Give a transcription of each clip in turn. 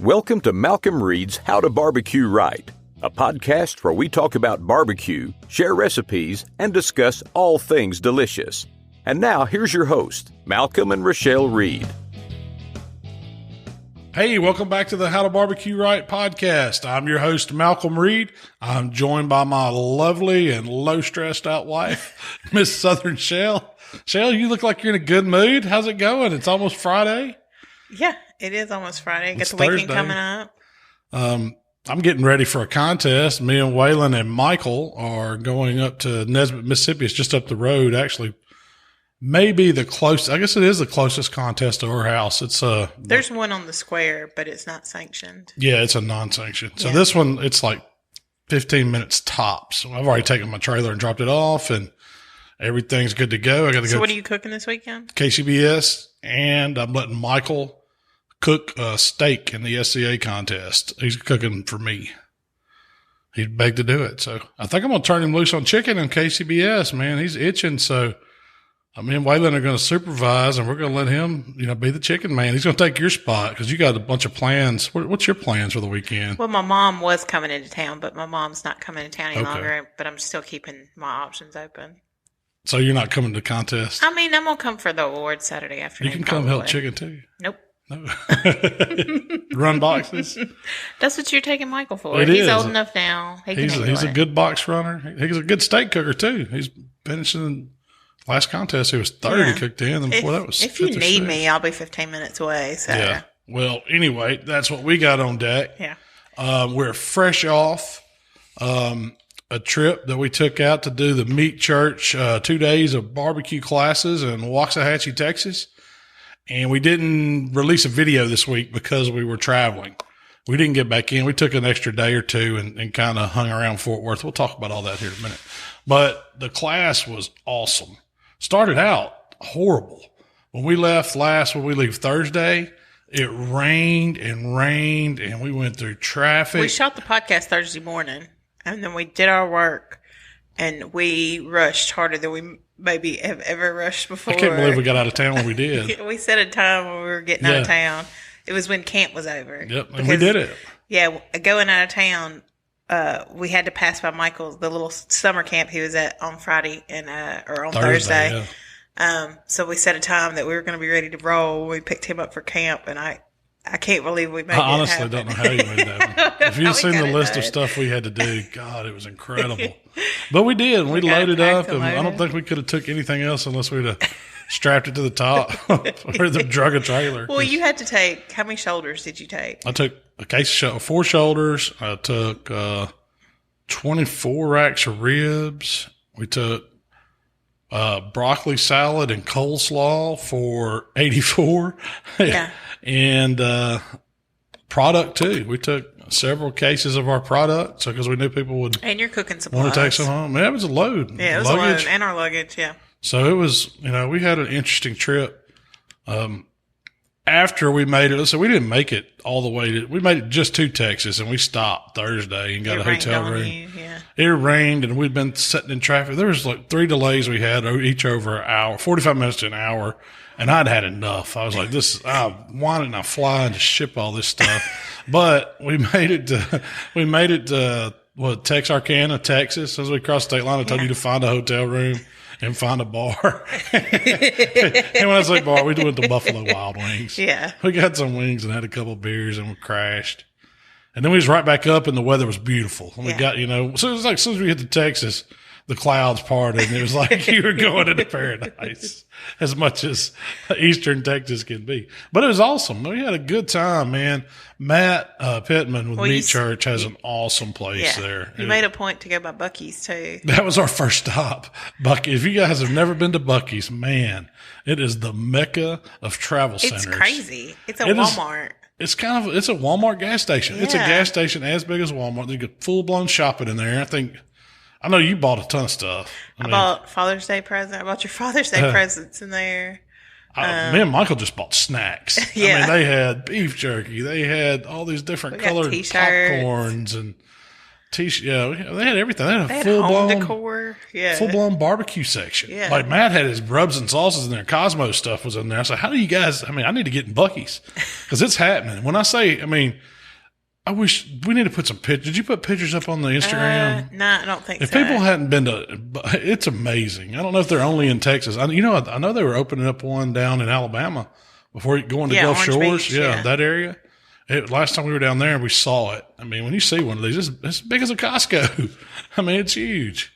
Welcome to Malcom Reed's How to Barbecue Right, a podcast where we talk about barbecue, share recipes, and discuss all things delicious. And now, here's your host, Malcom and Rachelle Reed. Hey, welcome back to the How to Barbecue Right Podcast. I'm your host, Malcom Reed. I'm joined by my lovely and low-stressed-out wife, Miss Southern Shell. Shell, you look like you're in a good mood. How's it going? It's almost Friday. Yeah, it is almost Friday. Got It's the weekend Thursday. coming up. I'm getting ready for a contest. Me and Waylon and Michael are going up to Nesbitt, Mississippi. It's just up the road, actually. Maybe the closest, I guess it is the closest contest to our house. It's There's one on the square, but it's not sanctioned. yeah, it's a non-sanctioned. So Yeah. this one, it's like 15 minutes tops. So I've already taken my trailer and dropped it off, and everything's good to go. I got to So go what are you cooking this weekend? KCBS, and I'm letting Michael cook a steak in the SCA contest. He's cooking for me. He begged to do it. So I think I'm going to turn him loose on chicken in KCBS, man. He's itching. So me and Waylon are going to supervise, and we're going to let him, be the chicken man. He's going to take your spot because you got a bunch of plans. What's your plans for the weekend? Well, my mom was coming into town, but my mom's not coming into town any Okay. longer, but I'm still keeping my options open. So you're not coming to the contest? I mean, I'm going to come for the award Saturday You afternoon. can come help probably. chicken too. Nope. No. Run boxes. That's what you're taking Michael for. It He's is. old enough now. He can He's handle a it. good box runner. He's a good steak cooker too. He's finishing last contest. He was third. He Yeah. cooked in, and before that was If you fifth or need sixth. me, I'll be 15 minutes away. So Yeah. Well, anyway, that's what we got on deck. yeah. We're fresh off a trip that we took out to do the Meat Church 2 days of barbecue classes in Waxahachie, Texas. And we didn't release a video this week because we were traveling. We didn't get back in. We took an extra day or two and kind of hung around Fort Worth. We'll talk about all that here in a minute. But the class was awesome. Started out horrible. When we leave Thursday, it rained, and we went through traffic. We shot the podcast Thursday morning, and then we did our work, and we rushed harder than we maybe have ever rushed before. I can't believe we got out of town when we did. We set a time when we were getting out of town. It was when camp was over. Yep, and we did it. Yeah, going out of town, we had to pass by Michael's, the little summer camp he was at on Friday or on Thursday. Yeah. So we set a time that we were going to be ready to roll. We picked him up for camp, and I can't believe we made it I honestly happen. don't know how you made that happen. If you'd We seen got the it list of done. stuff we had to do, God, it was incredible. But we did. We got it loaded packed up, and and I don't loaded. think we could have took anything else unless we'd have strapped it to the top or the drug a trailer. Well, you had to take, how many shoulders did you take? I took a case of 4 shoulders. I took 24 racks of ribs. We took broccoli salad and coleslaw for 84. Yeah. And product too. We took several cases of our product, so because we knew people would And your cooking supplies. want to take some home. Yeah, it was a load. Yeah, it was Luggage. a load. And our luggage, yeah. So it was, we had an interesting trip. After we made it, so we didn't make it all the way we made it just to Texas, and we stopped Thursday and got It a rained hotel on room. you, yeah. It rained, and we'd been sitting in traffic. There was like 3 delays we had, each over an hour, 45 minutes to an hour, and I'd had enough. I was like, why didn't I fly and just ship all this stuff? But we made it to Texarkana, Texas. As we crossed the state line, I told you to find a hotel room and find a bar. And when I say bar, we went to Buffalo Wild Wings. Yeah. We got some wings and had a couple of beers, and we crashed. And then we was right back up, and the weather was beautiful. And we got, so it was like as soon as we hit to Texas, the clouds parted, and it was like you were going into paradise as much as Eastern Texas can be. But it was awesome. We had a good time, man. Matt Pittman with Meat Church has an awesome place there. You made a point to go by Buckee's too. That was our first stop. Buckee. If you guys have never been to Buckee's, man, it is the mecca of travel centers. It's crazy. It's a Walmart. It's a Walmart gas station. It's a Yeah. gas station as big as Walmart. You get full blown shopping in there. I know you bought a ton of stuff. I bought Father's Day present. I bought your Father's Day presents in there. Me and Michael just bought snacks. Yeah. I mean, they had beef jerky. They had all these different We got colored T-shirts. popcorns, and Yeah, they had everything. They had They a had home full-blown decor. Yeah. full-blown barbecue section. Yeah. Like Matt had his rubs and sauces in there. Cosmo stuff was in there. I said, how do you guys, I need to get in Buckee's because it's happening. When I say, I wish we need to put some pictures. Did you put pictures up on the Instagram? No, I don't think If so. people hadn't been it's amazing. I don't know if they're only in Texas. I know they were opening up one down in Alabama before you go into Gulf Orange Shores. Beach, Yeah, that area. Last time we were down there, we saw it. When you see one of these, it's as big as a Costco. It's huge.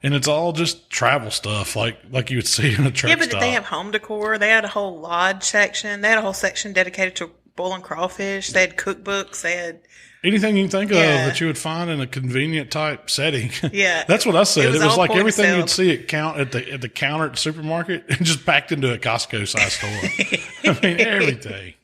And it's all just travel stuff like you would see in a truck stop. Yeah, but they have home decor. They had a whole lodge section. They had a whole section dedicated to boiling crawfish. They had cookbooks. They had anything you can think of that you would find in a convenient type setting. Yeah. That's what I said. It was like everything you'd see at the counter at the supermarket and just packed into a Costco size store. Everything.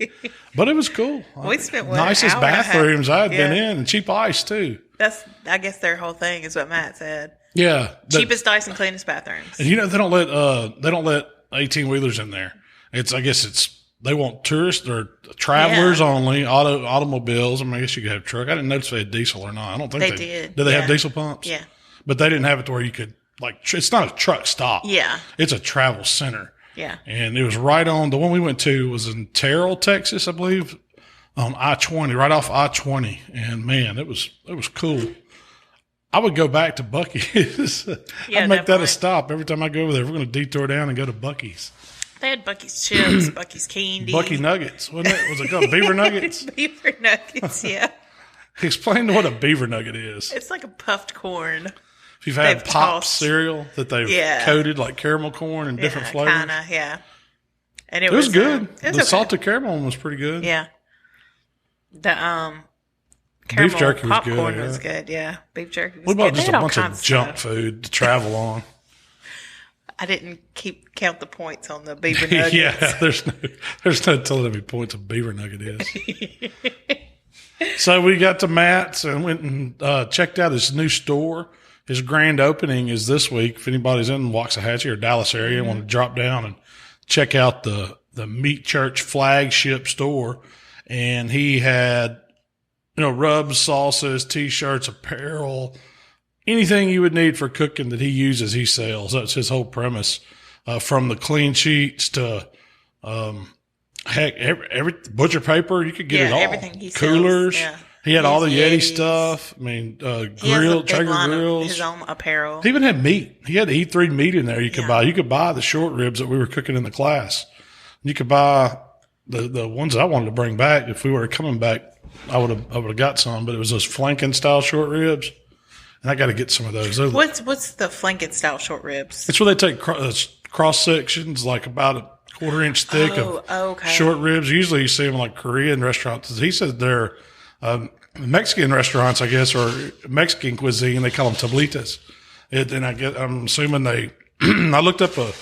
But it was cool. We spent nicest bathrooms I had been in, and cheap ice too. That's, I guess, their whole thing is what Matt said. Yeah. Cheapest ice and cleanest bathrooms. And they don't let 18-wheelers in there. They want tourists or travelers only, automobiles. I guess you could have a truck. I didn't notice if they had diesel or not. I don't think they did. Did they have diesel pumps? Yeah. But they didn't have it to where you could, it's not a truck stop. Yeah. It's a travel center. Yeah. And it was right on, the one we went to was in Terrell, Texas, I believe, on I-20, right off I-20. And man, it was cool. I would go back to Buckee's. I'd make that a stop every time I go over there. We're going to detour down and go to Buckee's. They had Buckee's chips, Buckee's candy. Bucky nuggets, wasn't it? Was it called beaver nuggets? Beaver nuggets, yeah. Explain what a beaver nugget is. It's like a puffed corn. If you've had Pops cereal that they've coated like caramel corn and different flavors. Kinda, yeah. And it was good. The salted caramel one was pretty good. Yeah. The caramel beef jerky popcorn was good. Yeah, beef jerky was good. We bought good. just a bunch of junk food to travel on. I didn't count the points on the beaver nuggets. Yeah, there's no telling how many points a beaver nugget is. So we got to Matt's and went and checked out his new store. His grand opening is this week. If anybody's in Waxahachie or Dallas area, want to drop down and check out the Meat Church flagship store. And he had, rubs, sauces, T-shirts, apparel, anything you would need for cooking that he uses, he sells. That's his whole premise. From the clean sheets to, every butcher paper, you could get it all. Everything he Coolers. sells. Yeah. He had all the Yeti stuff. Traeger grills. His own apparel. He even had meat. He had the E3 meat in there you could buy. You could buy the short ribs that we were cooking in the class. You could buy the ones I wanted to bring back. If we were coming back, I would have got some, but it was those flanken style short ribs. And I got to get some of those. What's the flanken style short ribs? It's where they take cross sections, like about a quarter-inch thick of short ribs. Usually you see them like Korean restaurants. He said they're Mexican restaurants, I guess, or Mexican cuisine. They call them tablitas. I'm assuming they. I looked up a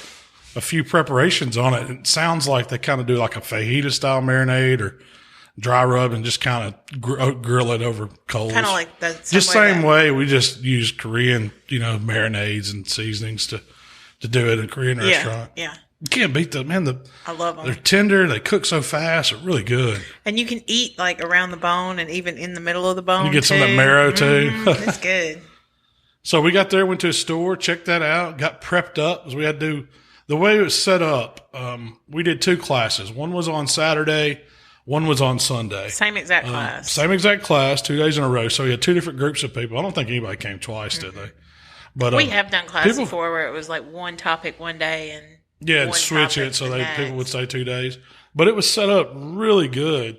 few preparations on it. It sounds like they kind of do like a fajita style marinade or dry rub and just kind of grill it over coals. Kind of like that. Same way we just use Korean, marinades and seasonings to do it in a Korean restaurant. Yeah. You can't beat them, man. I love them. They're tender. They cook so fast. They're really good. And you can eat like around the bone and even in the middle of the bone. You get some of that marrow too. It's good. So we got there, went to a store, checked that out, got prepped up because we had to do the way it was set up. We did 2 classes. One was on Saturday. One was on Sunday. Same exact class. Same exact class, 2 days in a row. So we had 2 different groups of people. I don't think anybody came twice, did they? But we have done classes before where it was like one topic one day and and switch it so people would stay 2 days. But it was set up really good.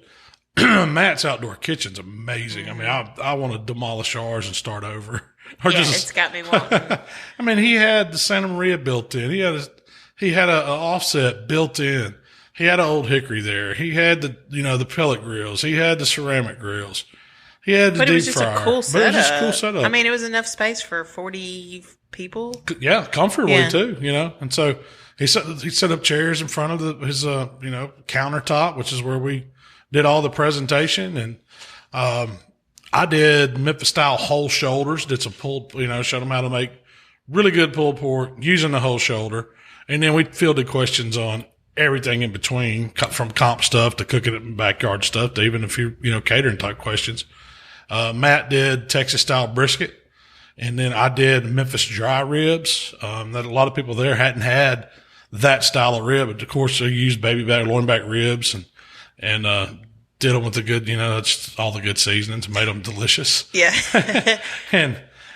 Matt's outdoor kitchen's amazing. I want to demolish ours and start over. It's got me wanting. He had the Santa Maria built in. He had a offset built in. He had an old hickory there. He had the pellet grills. He had the ceramic grills. He had the deep fryer. But it was just a cool setup. It was enough space for 40 people. Yeah, comfortably too, And so he set up chairs in front of his countertop, which is where we did all the presentation. And I did Memphis style whole shoulders, did some pulled, showed them how to make really good pulled pork using the whole shoulder. And then we fielded questions on everything in between, from comp stuff to cooking it in backyard stuff to even a few, catering type questions. Matt did Texas style brisket, and then I did Memphis dry ribs. That a lot of people there hadn't had that style of rib, but of course they used baby back, loin back ribs, and did them with the good, that's all the good seasonings, made them delicious. Yeah.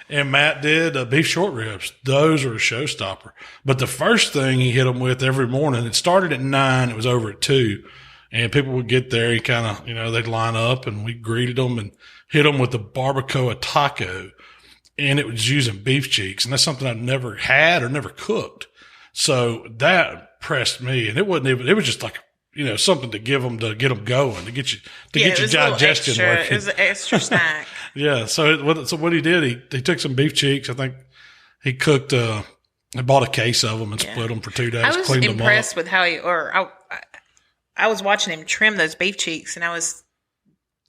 And Matt did beef short ribs. Those are a showstopper. But the first thing he hit them with every morning, it started at 9, it was over at 2. And people would get there, he kind of, they'd line up and we greeted them and hit them with the barbacoa taco. And it was using beef cheeks. And that's something I've never had or never cooked. So that impressed me. And it was just like, something to give them, to get them going, to get your digestion working. It was an extra snack. Yeah. So what he did, he took some beef cheeks. I think he cooked, I bought a case of them and split them for 2 days. I was impressed with how I was watching him trim those beef cheeks, and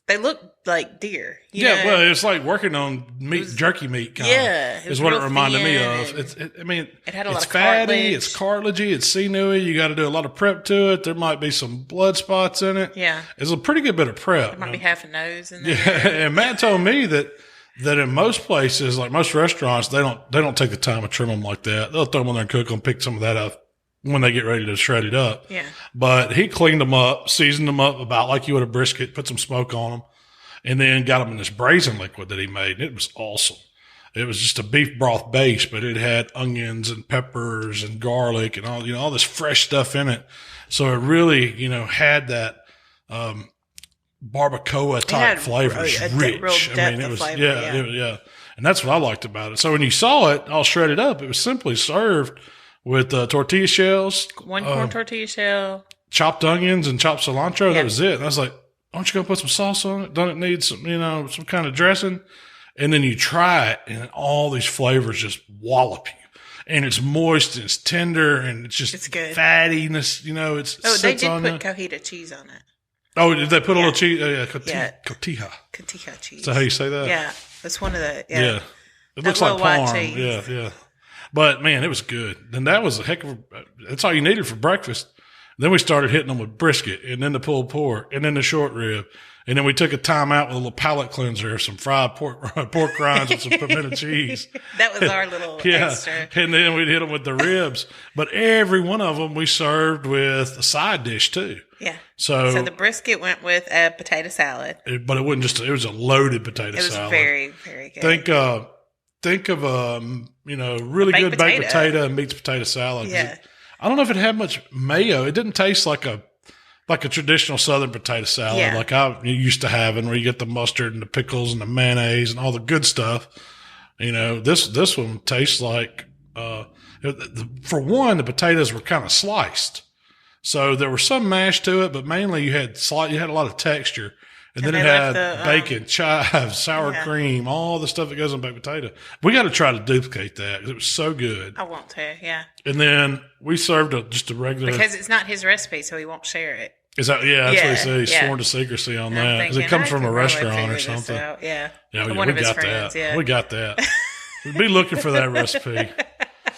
they looked like deer. Well, it's like working on jerky meat. Is what it reminded me of. It had a lot of fatty, cartilage. It's cartilagey, it's sinewy. You got to do a lot of prep to it. There might be some blood spots in it. Yeah, it's a pretty good bit of prep. There might be half a nose in there. Yeah, and Matt told me that in most places, like most restaurants, they don't take the time to trim them like that. They'll throw them in there and cook them, pick some of that up when they get ready to shred it up. Yeah. But he cleaned them up, seasoned them up about like you would a brisket, put some smoke on them, and then got them in this braising liquid that he made. And it was awesome. It was just a beef broth base, but it had onions and peppers and garlic and all this fresh stuff in it. So it really, had that, barbacoa type flavor. It was rich. It was, flavor, And that's what I liked about it. So when you saw it all shredded up, it was simply served with tortilla shells. One corn tortilla shell. Chopped onions and chopped cilantro. Yep. That was it. And I was like, aren't you going to put some sauce on it? Don't it need some, some kind of dressing? And then you try it and all these flavors just wallop you. And it's moist and it's tender and it's good. Fattiness, they did put cojita cheese on it. Oh, did they put a little cheese? Cotija. Cotija cheese. Is that how you say that? Yeah. That's one of the, It looks like parm. Yeah. But man, it was good. And that was that's all you needed for breakfast. Then we started hitting them with brisket and then the pulled pork and then the short rib. And then we took a time out with a little palate cleanser of some fried pork rinds and some pimento cheese. That was our little extra. And then we'd hit them with the ribs. But every one of them we served with a side dish too. Yeah. So the brisket went with a potato salad. But it wasn't it was a loaded potato salad. It was very, very good. Think of really good baked potato and meats potato salad. Yeah. I don't know if it had much mayo. It didn't taste like a traditional Southern potato salad like I used to having, where you get the mustard and the pickles and the mayonnaise and all the good stuff. This one tastes like, for one, the potatoes were kind of sliced. So there was some mash to it, but mainly you had a lot of texture. And then it had bacon, chives, sour cream, all the stuff that goes on baked potato. We got to try to duplicate that because it was so good. I want to, yeah. And then we served just a regular. Because it's not his recipe, so he won't share it. Is that, that's what he said. He's sworn to secrecy on that. Because it comes from a restaurant or something. Yeah. One of his friends, We got that. We'd be looking for that recipe.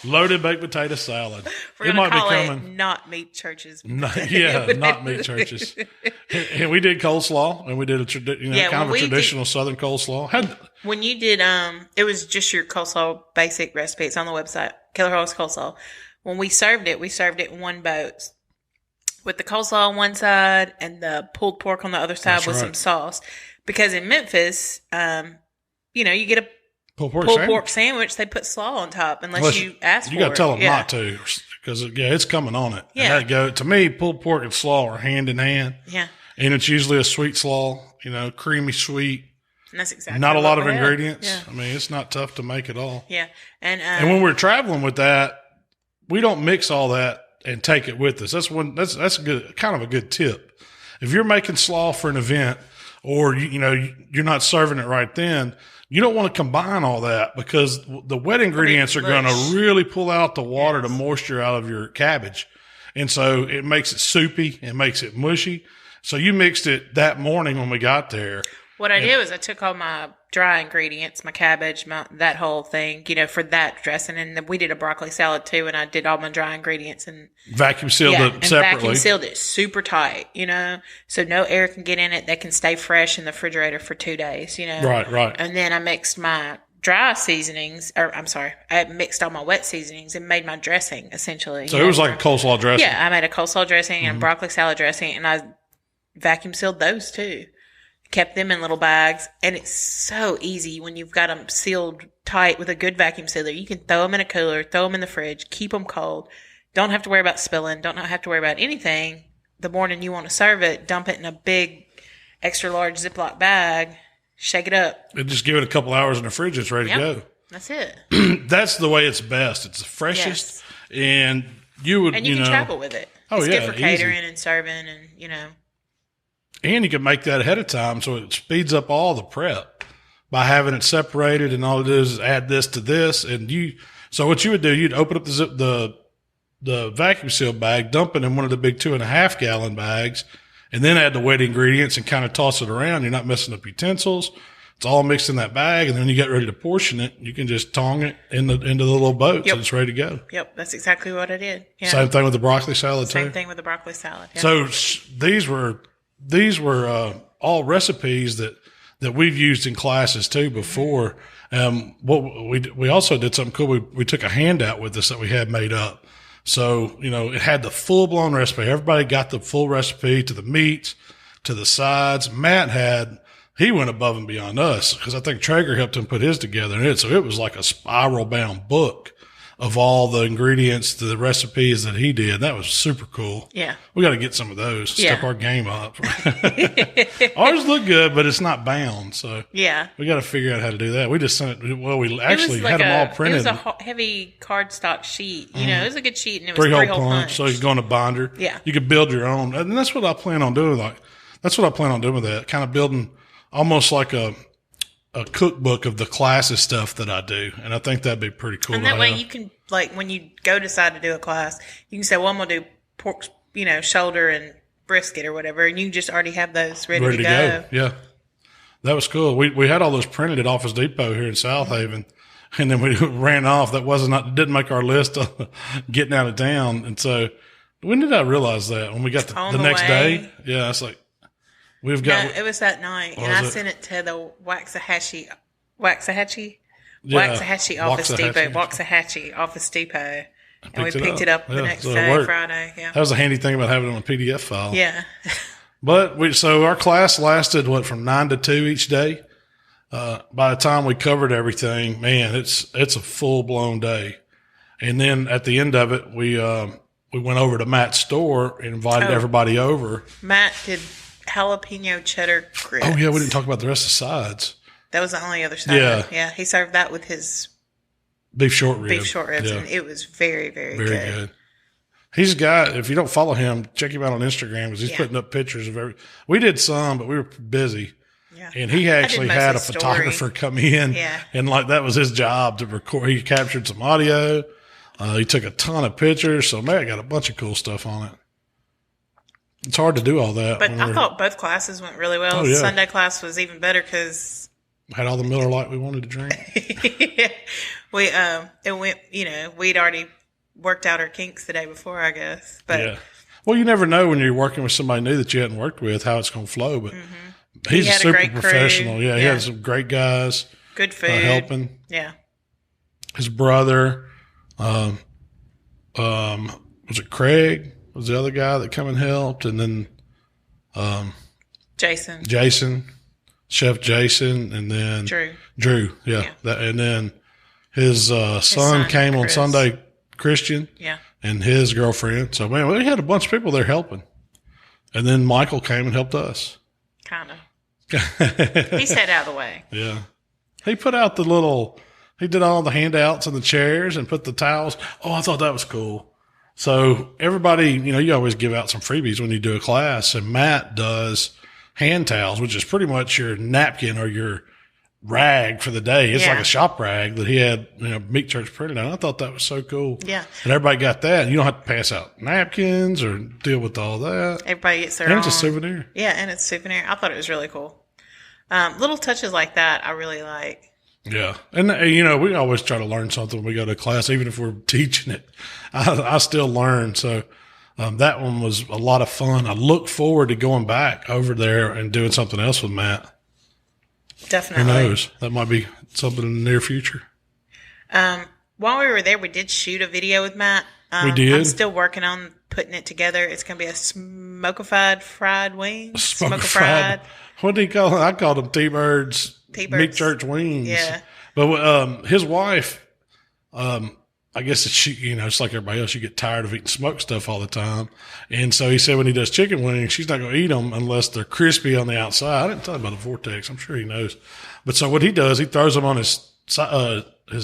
Loaded baked potato salad. It might be coming. Not Meat Church's. Not Meat Church's. And we did coleslaw, and we did a traditional Southern coleslaw. When you did, it was just your coleslaw basic recipe. It's on the website, Killer Hawk's Coleslaw. When we served it in one boat with the coleslaw on one side and the pulled pork on the other side with some sauce. Because in Memphis, you get a pulled pork sandwich, they put slaw on top unless you ask for it. You got to tell them not to, because it's coming on it. Yeah. And to me, pulled pork and slaw are hand in hand. Yeah. And it's usually a sweet slaw, creamy sweet. And that's exactly not a lot of ingredients. Yeah. It's not tough to make at all. Yeah. And when we're traveling with that, we don't mix all that and take it with us. That's a good, kind of a good tip. If you're making slaw for an event, or you're not serving it right then, you don't want to combine all that, because the wet ingredients are going to really pull out the water, the moisture out of your cabbage. And so it makes it soupy. It makes it mushy. So you mixed it that morning when we got there. What I did was I took all my dry ingredients, my cabbage, that whole thing, for that dressing. And then we did a broccoli salad too. And I did all my dry ingredients and vacuum sealed it separately. Vacuum sealed it super tight, so no air can get in it. They can stay fresh in the refrigerator for 2 days, Right. And then I mixed my dry seasonings, I mixed all my wet seasonings and made my dressing essentially. So it was like a coleslaw dressing. Yeah, I made a coleslaw dressing and a broccoli salad dressing, and I vacuum sealed those too. Kept them in little bags, and it's so easy when you've got them sealed tight with a good vacuum sealer. You can throw them in a cooler, throw them in the fridge, keep them cold. Don't have to worry about spilling. Don't have to worry about anything. The morning you want to serve it, dump it in a big, extra large Ziploc bag, shake it up. And just give it a couple hours in the fridge. It's ready to go. That's it. That's the way it's best. It's the freshest, and you can travel with it. It's good for catering and serving, and And you can make that ahead of time, so it speeds up all the prep by having it separated. And all it is add this to this, and so what you would do, you'd open up the vacuum seal bag, dump it in one of the big 2.5 gallon bags, and then add the wet ingredients and kind of toss it around. You're not messing up utensils. It's all mixed in that bag, and then when you get ready to portion it, you can just tong it into the little boats, and it's ready to go. Yep, that's exactly what I did. Yeah. Same thing with the broccoli salad too. Same thing with the broccoli salad. Yeah. So these were all recipes that we've used in classes too before. What we also did something cool. We took a handout with us that we had made up. So, it had the full blown recipe. Everybody got the full recipe to the meats, to the sides. He went above and beyond us because I think Traeger helped him put his together in it. So it was like a spiral bound book of all the ingredients to the recipes that he did. That was super cool. Yeah. We got to get some of those, step our game up. Ours look good, but it's not bound. So yeah, we got to figure out how to do that. We just sent it. Well, we actually had them all printed. It was a heavy cardstock sheet. It was a good sheet, and it was three-hole punch. So you could go in a binder. Yeah. You could build your own. And that's what I plan on doing. That's what I plan on doing with that. Kind of building almost like a cookbook of the classes stuff that I do. And I think that'd be pretty cool. And that way you can, when you decide to do a class, you can say, well, I'm going to do pork, shoulder and brisket or whatever. And you can just already have those ready to go. Yeah. That was cool. We had all those printed at Office Depot here in South Haven. And then we ran off. Didn't make our list of getting out of town. And so when did I realize that? When we got the next day? Yeah. It's like, it was that night, and I sent it to the Waxahachie Office Depot, and we picked it up the next day, Friday. Yeah, that was a handy thing about having it on a PDF file. Yeah, but so our class lasted from 9 to 2 each day. By the time we covered everything, man, it's a full blown day. And then at the end of it, we went over to Matt's store and invited everybody over. Matt did jalapeno cheddar grits. Oh, yeah, we didn't talk about the rest of the sides. That was the only other side. Yeah, he served that with his beef short ribs, and it was very, very, very good. He's a guy, if you don't follow him, check him out on Instagram because he's putting up pictures of we did some, but we were busy. Yeah. And he actually had a photographer come in, and that was his job to record. He captured some audio. He took a ton of pictures, so Matt got a bunch of cool stuff on it. It's hard to do all that. But I thought both classes went really well. The Sunday class was even better because had all the Miller Lite we wanted to drink. It went, we'd already worked out our kinks the day before, I guess. But well, you never know when you're working with somebody new that you hadn't worked with how it's going to flow. But he's a super professional. Yeah, he had some great guys. Good food. Helping. Yeah. His brother, was it Craig? Was the other guy that come and helped, and then Jason, Chef Jason, and then Drew, and then his son came on Sunday, Christian, and his girlfriend. So man, we had a bunch of people there helping, and then Michael came and helped us. Kind of. He sat out of the way. Yeah, he put out he did all the handouts and the chairs and put the towels. Oh, I thought that was cool. So everybody, you always give out some freebies when you do a class, and Matt does hand towels, which is pretty much your napkin or your rag for the day. It's like a shop rag that he had, Meat Church printed out. I thought that was so cool. Yeah. And everybody got that. And you don't have to pass out napkins or deal with all that. Everybody gets their own. own. And it's a souvenir. Yeah, and it's a souvenir. I thought it was really cool. Little touches like that I really like. Yeah. And, we always try to learn something when we go to class, even if we're teaching it. I still learn. So that one was a lot of fun. I look forward to going back over there and doing something else with Matt. Definitely. Who knows? That might be something in the near future. While we were there, we did shoot a video with Matt. We did. I'm still working on putting it together. It's going to be a smokified fried wings. Smoker fried. What do you call it? I called them T-Birds. Meat Church wings. Yeah. But his wife, I guess it's like everybody else, you get tired of eating smoked stuff all the time. And so he said when he does chicken wings, she's not going to eat them unless they're crispy on the outside. I didn't tell him about the vortex. I'm sure he knows. But so what he does, he throws them on his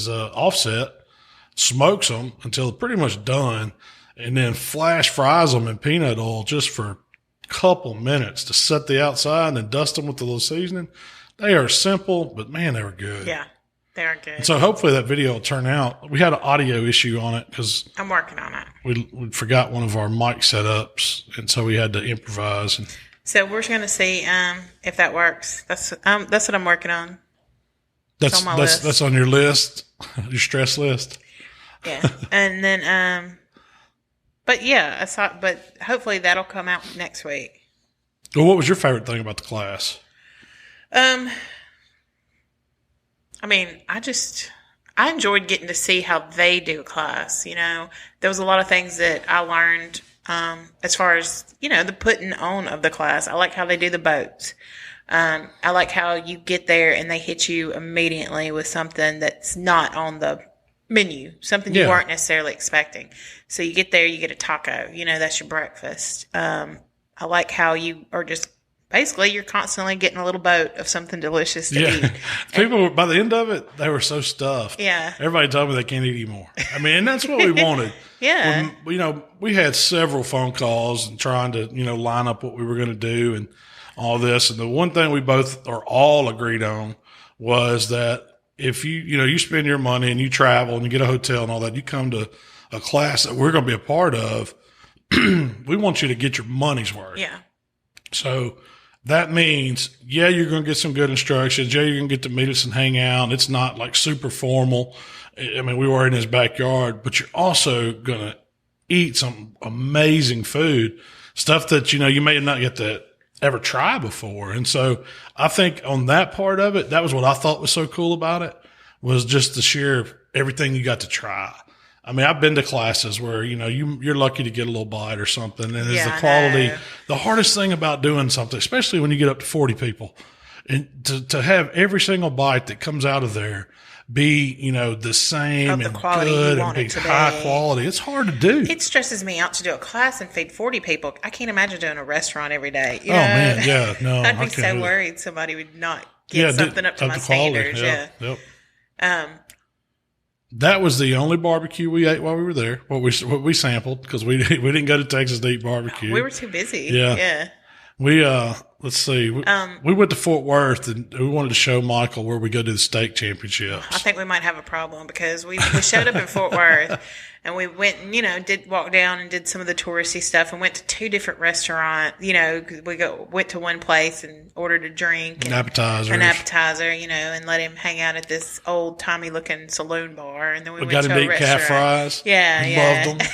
offset, smokes them until they're pretty much done, and then flash fries them in peanut oil just for a couple minutes to set the outside and then dust them with a little seasoning. They are simple, but man, they were good. Yeah, they are good. And so hopefully that video will turn out. We had an audio issue on it because I'm working on it. We forgot one of our mic setups, and so we had to improvise. So we're going to see if that works. That's what I'm working on. That's on your list, your stress list. Yeah, and then but yeah, but hopefully that'll come out next week. Well, what was your favorite thing about the class? I mean, I enjoyed getting to see how they do a class. There was a lot of things that I learned, as far as, the putting on of the class. I like how they do the boats. I like how you get there and they hit you immediately with something that's not on the menu, something you weren't necessarily expecting. So you get there, you get a taco, that's your breakfast. I like how you are just, basically, you're constantly getting a little boat of something delicious to eat. People, by the end of it, they were so stuffed. Yeah. Everybody told me they can't eat anymore. I mean, and that's what we wanted. Yeah. We had several phone calls and trying to, line up what we were going to do and all this. And the one thing we both are all agreed on was that if you spend your money and you travel and you get a hotel and all that, you come to a class that we're going to be a part of, we want you to get your money's worth. Yeah. So that means, you're going to get some good instructions. You're going to get to meet us and hang out. It's not like super formal. I mean, we were in his backyard, but you're also going to eat some amazing food, stuff that, you may not get to ever try before. And so I think on that part of it, that was what I thought was so cool about it, was just to share everything you got to try. I mean, I've been to classes where, you're lucky to get a little bite or something. And it's the quality. The hardest thing about doing something, especially when you get up to 40 people, and to have every single bite that comes out of there be, the same and good and be high quality. It's hard to do. It stresses me out to do a class and feed 40 people. I can't imagine doing a restaurant every day. Man, yeah, no. I'd be so worried somebody would not get something up to my standards. Yep. That was the only barbecue we ate while we were there. What we sampled, because we didn't go to Texas to eat barbecue. We were too busy. Yeah. We let's see. We went to Fort Worth and we wanted to show Michael where we go to the steak championships. I think we might have a problem because we showed up in Fort Worth and we went and, did walk down and did some of the touristy stuff and went to two different restaurants. We went to one place and ordered a drink. An appetizer, and let him hang out at this old timey looking saloon bar. And then we went got to him a to eat restaurant. calf fries. Yeah, he loved them.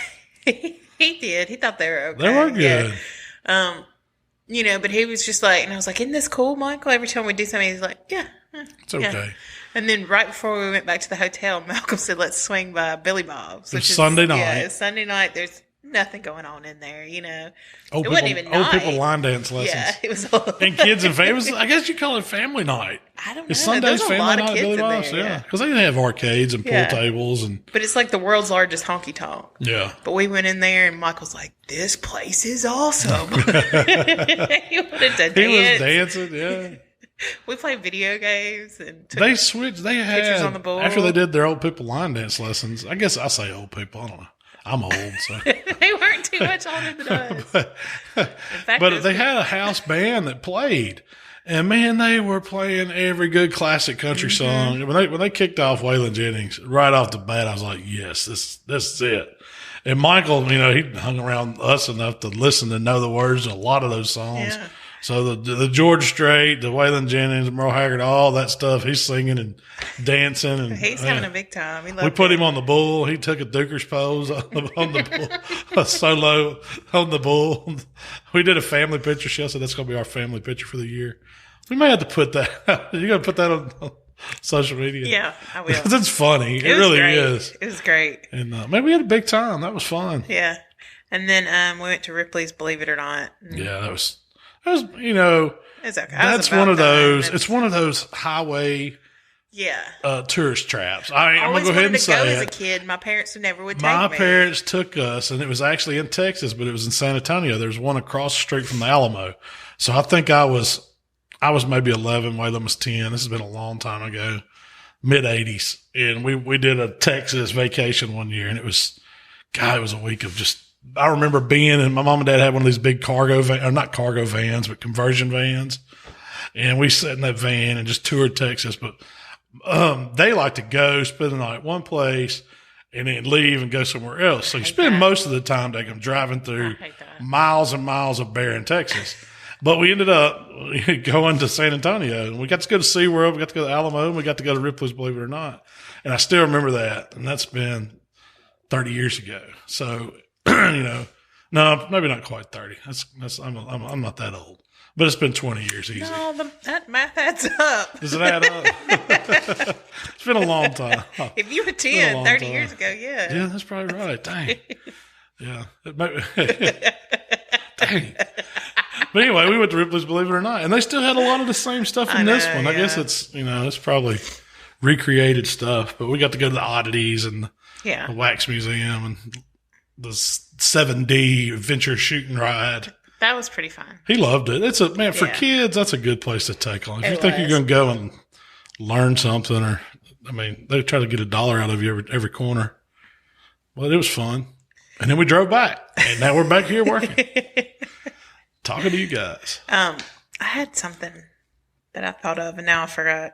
He did. He thought they were okay. They were good. Yeah. But he was just like, and I was like, isn't this cool, Michael? Every time we do something, he's like, yeah. It's okay. Yeah. And then right before we went back to the hotel, Malcolm said, let's swing by Billy Bob's. It's Sunday night. Yeah, it's Sunday night. There's nothing going on in there, Old wasn't even night. Old people line dance lessons. Yeah, it was all. And kids and families. I guess you call it family night. I don't know. It's Sunday's family night at Billy Bob's. Yeah. Because they have arcades and pool tables. But it's like the world's largest honky tonk. Yeah. But we went in there and Michael's like, this place is awesome. He wanted to dance. He was dancing, yeah. We played video games and took They had pictures on the board. After they did their old people line dance lessons. I guess I say old people. I don't know. I'm old, so they weren't too much older than us. but they had a house band that played, and man, they were playing every good classic country song. When they kicked off Waylon Jennings right off the bat, I was like, yes, this is it. And Michael, he hung around us enough to listen and know the words of a lot of those songs. Yeah. So the George Strait, the Waylon Jennings, Merle Haggard, all that stuff. He's singing and dancing, and he's having a big time. We put him on the bull. He took a Duker's pose on the bull, a solo on the bull. We did a family picture. She said that's going to be our family picture for the year. We may have to put that. You're going to put that on social media? Yeah, I will. Because it's funny. It really is. It was great. And man, we had a big time. That was fun. Yeah. And then we went to Ripley's, Believe It or Not. Yeah, that was, you know, it's okay. That's one of those. It's one of those highway tourist traps. I'm going to go ahead and say it. As a kid, my parents never would take me. My parents took us, and it was actually in Texas, but it was in San Antonio. There's one across the street from the Alamo. So I think I was maybe 11. Waylon was 10. This has been a long time ago, mid-'80s. And we did a Texas vacation one year, and it was a week of just, I remember being, and my mom and dad had one of these big not cargo vans, but conversion vans. And we sat in that van and just toured Texas. But they like to go spend the night at one place and then leave and go somewhere else. So you spend most of the time driving through miles and miles of barren Texas. But we ended up going to San Antonio, and we got to go to SeaWorld. We got to go to Alamo, and we got to go to Ripley's, Believe It or Not. And I still remember that. And that's been 30 years ago. So, no, maybe not quite 30. I'm not that old, but it's been 20 years easy. No, that math adds up. Does it add up? It's been a long time. If you were 10, 30 years ago, yeah. Yeah, that's probably right. Dang. Yeah. Dang. But anyway, we went to Ripley's, Believe It or Not, and they still had a lot of the same stuff in this one. I guess it's probably recreated stuff, but we got to go to the oddities and the wax museum and the 7D adventure shooting ride. That was pretty fun. He loved it. For kids, that's a good place to take on. If you think you're going to go and learn something, they try to get $1 out of you every corner. Well, it was fun. And then we drove back, and now we're back here working. Talking to you guys. I had something that I thought of, and now I forgot.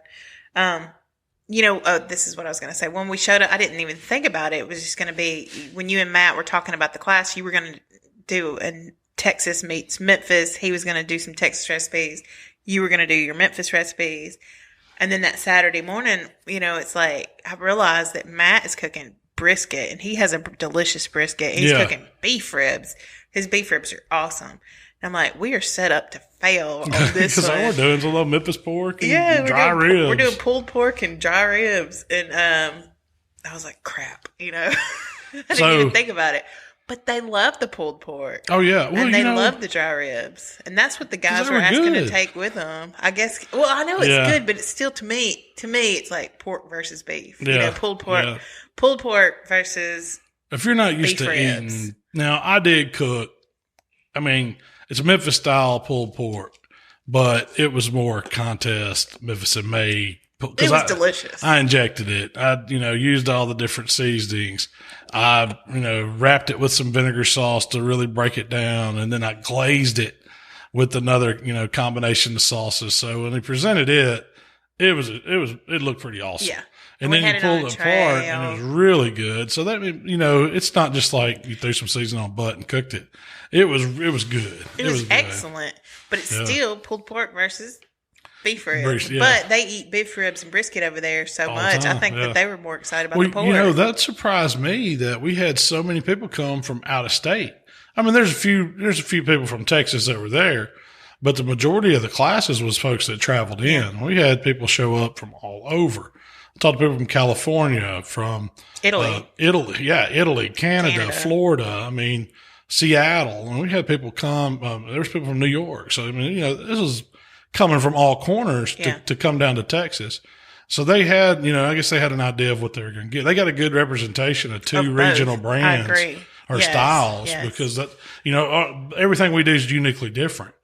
This is what I was going to say. When we showed up, I didn't even think about it. It was just going to be, when you and Matt were talking about the class, you were going to do a Texas meets Memphis. He was going to do some Texas recipes. You were going to do your Memphis recipes. And then that Saturday morning, it's like, I realized that Matt is cooking brisket, and he has a delicious brisket. He's cooking beef ribs. His beef ribs are awesome. I'm like, we are set up to fail on this because all we're doing is a little Memphis pork and dry ribs. We're doing pulled pork and dry ribs. And I was like, crap, I didn't even think about it. But they love the pulled pork. Oh, yeah. Well, and they love the dry ribs. And that's what the guys were asking to take with them. I guess, I know it's good, but it's still, to me, it's like pork versus beef. Yeah. Pulled pork versus if you're not used to eating. Now, I did cook. It's a Memphis style pulled pork, but it was more contest Memphis and May. It was delicious. I injected it. I, used all the different seasonings. I, wrapped it with some vinegar sauce to really break it down. And then I glazed it with another, combination of sauces. So when they presented it looked pretty awesome. Yeah. And then you pulled it apart and it was really good. So that, it's not just like you threw some seasoning on butt and cooked it. It was good. It was excellent, but it's still pulled pork versus beef ribs. But they eat beef ribs and brisket over there so much. I think that they were more excited about the pork. That surprised me that we had so many people come from out of state. There's a few people from Texas that were there, but the majority of the classes was folks that traveled in. We had people show up from all over. I talked to people from California, from Italy, Canada, Florida. Seattle, and we had people come. There was people from New York. So, this is coming from all corners to come down to Texas. So they had, I guess they had an idea of what they were going to get. They got a good representation of two regional brands or styles because that, everything we do is uniquely different.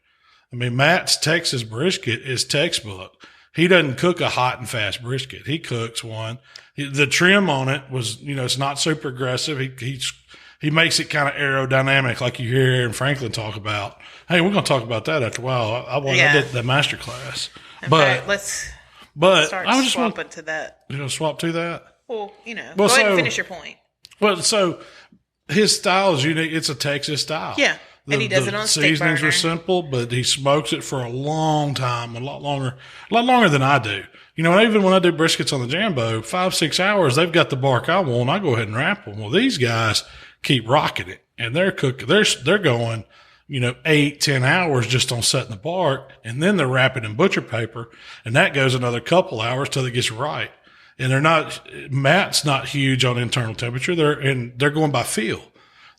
Matt's Texas brisket is textbook. He doesn't cook a hot and fast brisket. He cooks one. The trim on it was, it's not super aggressive. He makes it kind of aerodynamic, like you hear Aaron Franklin talk about. Hey, we're going to talk about that after a while. I did the Masterclass. Let's start swapping to that. You're going to swap to that? Well, go ahead and finish your point. Well, so his style is unique. It's a Texas style. Yeah. And he does it on a stick seasonings burner. are simple, but he smokes it for a long time, a lot longer than I do. Even when I do briskets on the Jambo, 5-6 hours, they've got the bark I want. I go ahead and wrap them. Well, these guys keep rocking it, and they're cooking. They're going, 8-10 hours just on setting the bark, and then they're wrapping in butcher paper, and that goes another couple hours till it gets right. And Matt's not huge on internal temperature. They're going by feel.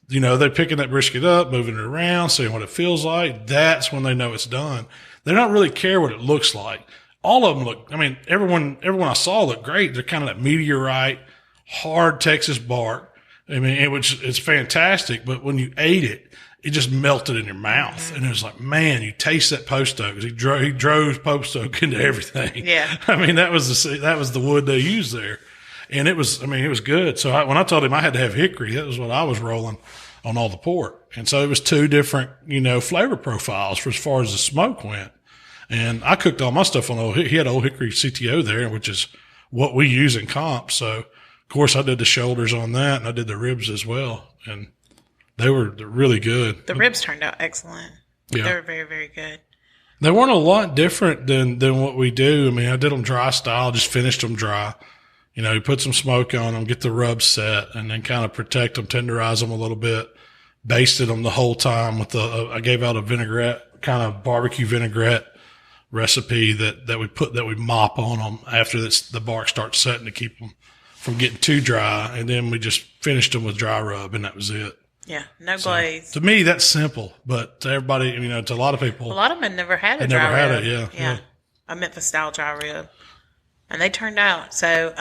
They're picking that brisket up, moving it around, seeing what it feels like. That's when they know it's done. They don't really care what it looks like. All of them look, everyone I saw looked great. They're kind of that meteorite, hard Texas bark. It's fantastic, but when you ate it, it just melted in your mouth. And it was like, man, you taste that post oak. He drove post oak into everything. Yeah. That was the wood they used there. And it was good. So when I told him I had to have hickory, that was what I was rolling on all the pork. And so it was two different, flavor profiles for as far as the smoke went. And I cooked all my stuff on he had old hickory CTO there, which is what we use in comp. So of course I did the shoulders on that, and I did the ribs as well. And they're really good. The ribs turned out excellent. Yeah. They were very, very good. They weren't a lot different than what we do. I did them dry style, just finished them dry. You put some smoke on them, get the rub set, and then kind of protect them, tenderize them a little bit. Basted them the whole time with I gave out a vinaigrette, kind of barbecue vinaigrette recipe that we mop on them after the bark starts setting to keep them from getting too dry. And then we just finished them with dry rub, and that was it. Yeah, no glaze. To me, that's simple, but to everybody, to a lot of people. A lot of them had never had a dry never rib. had it, yeah. A Memphis style dry rib. And they turned out. So,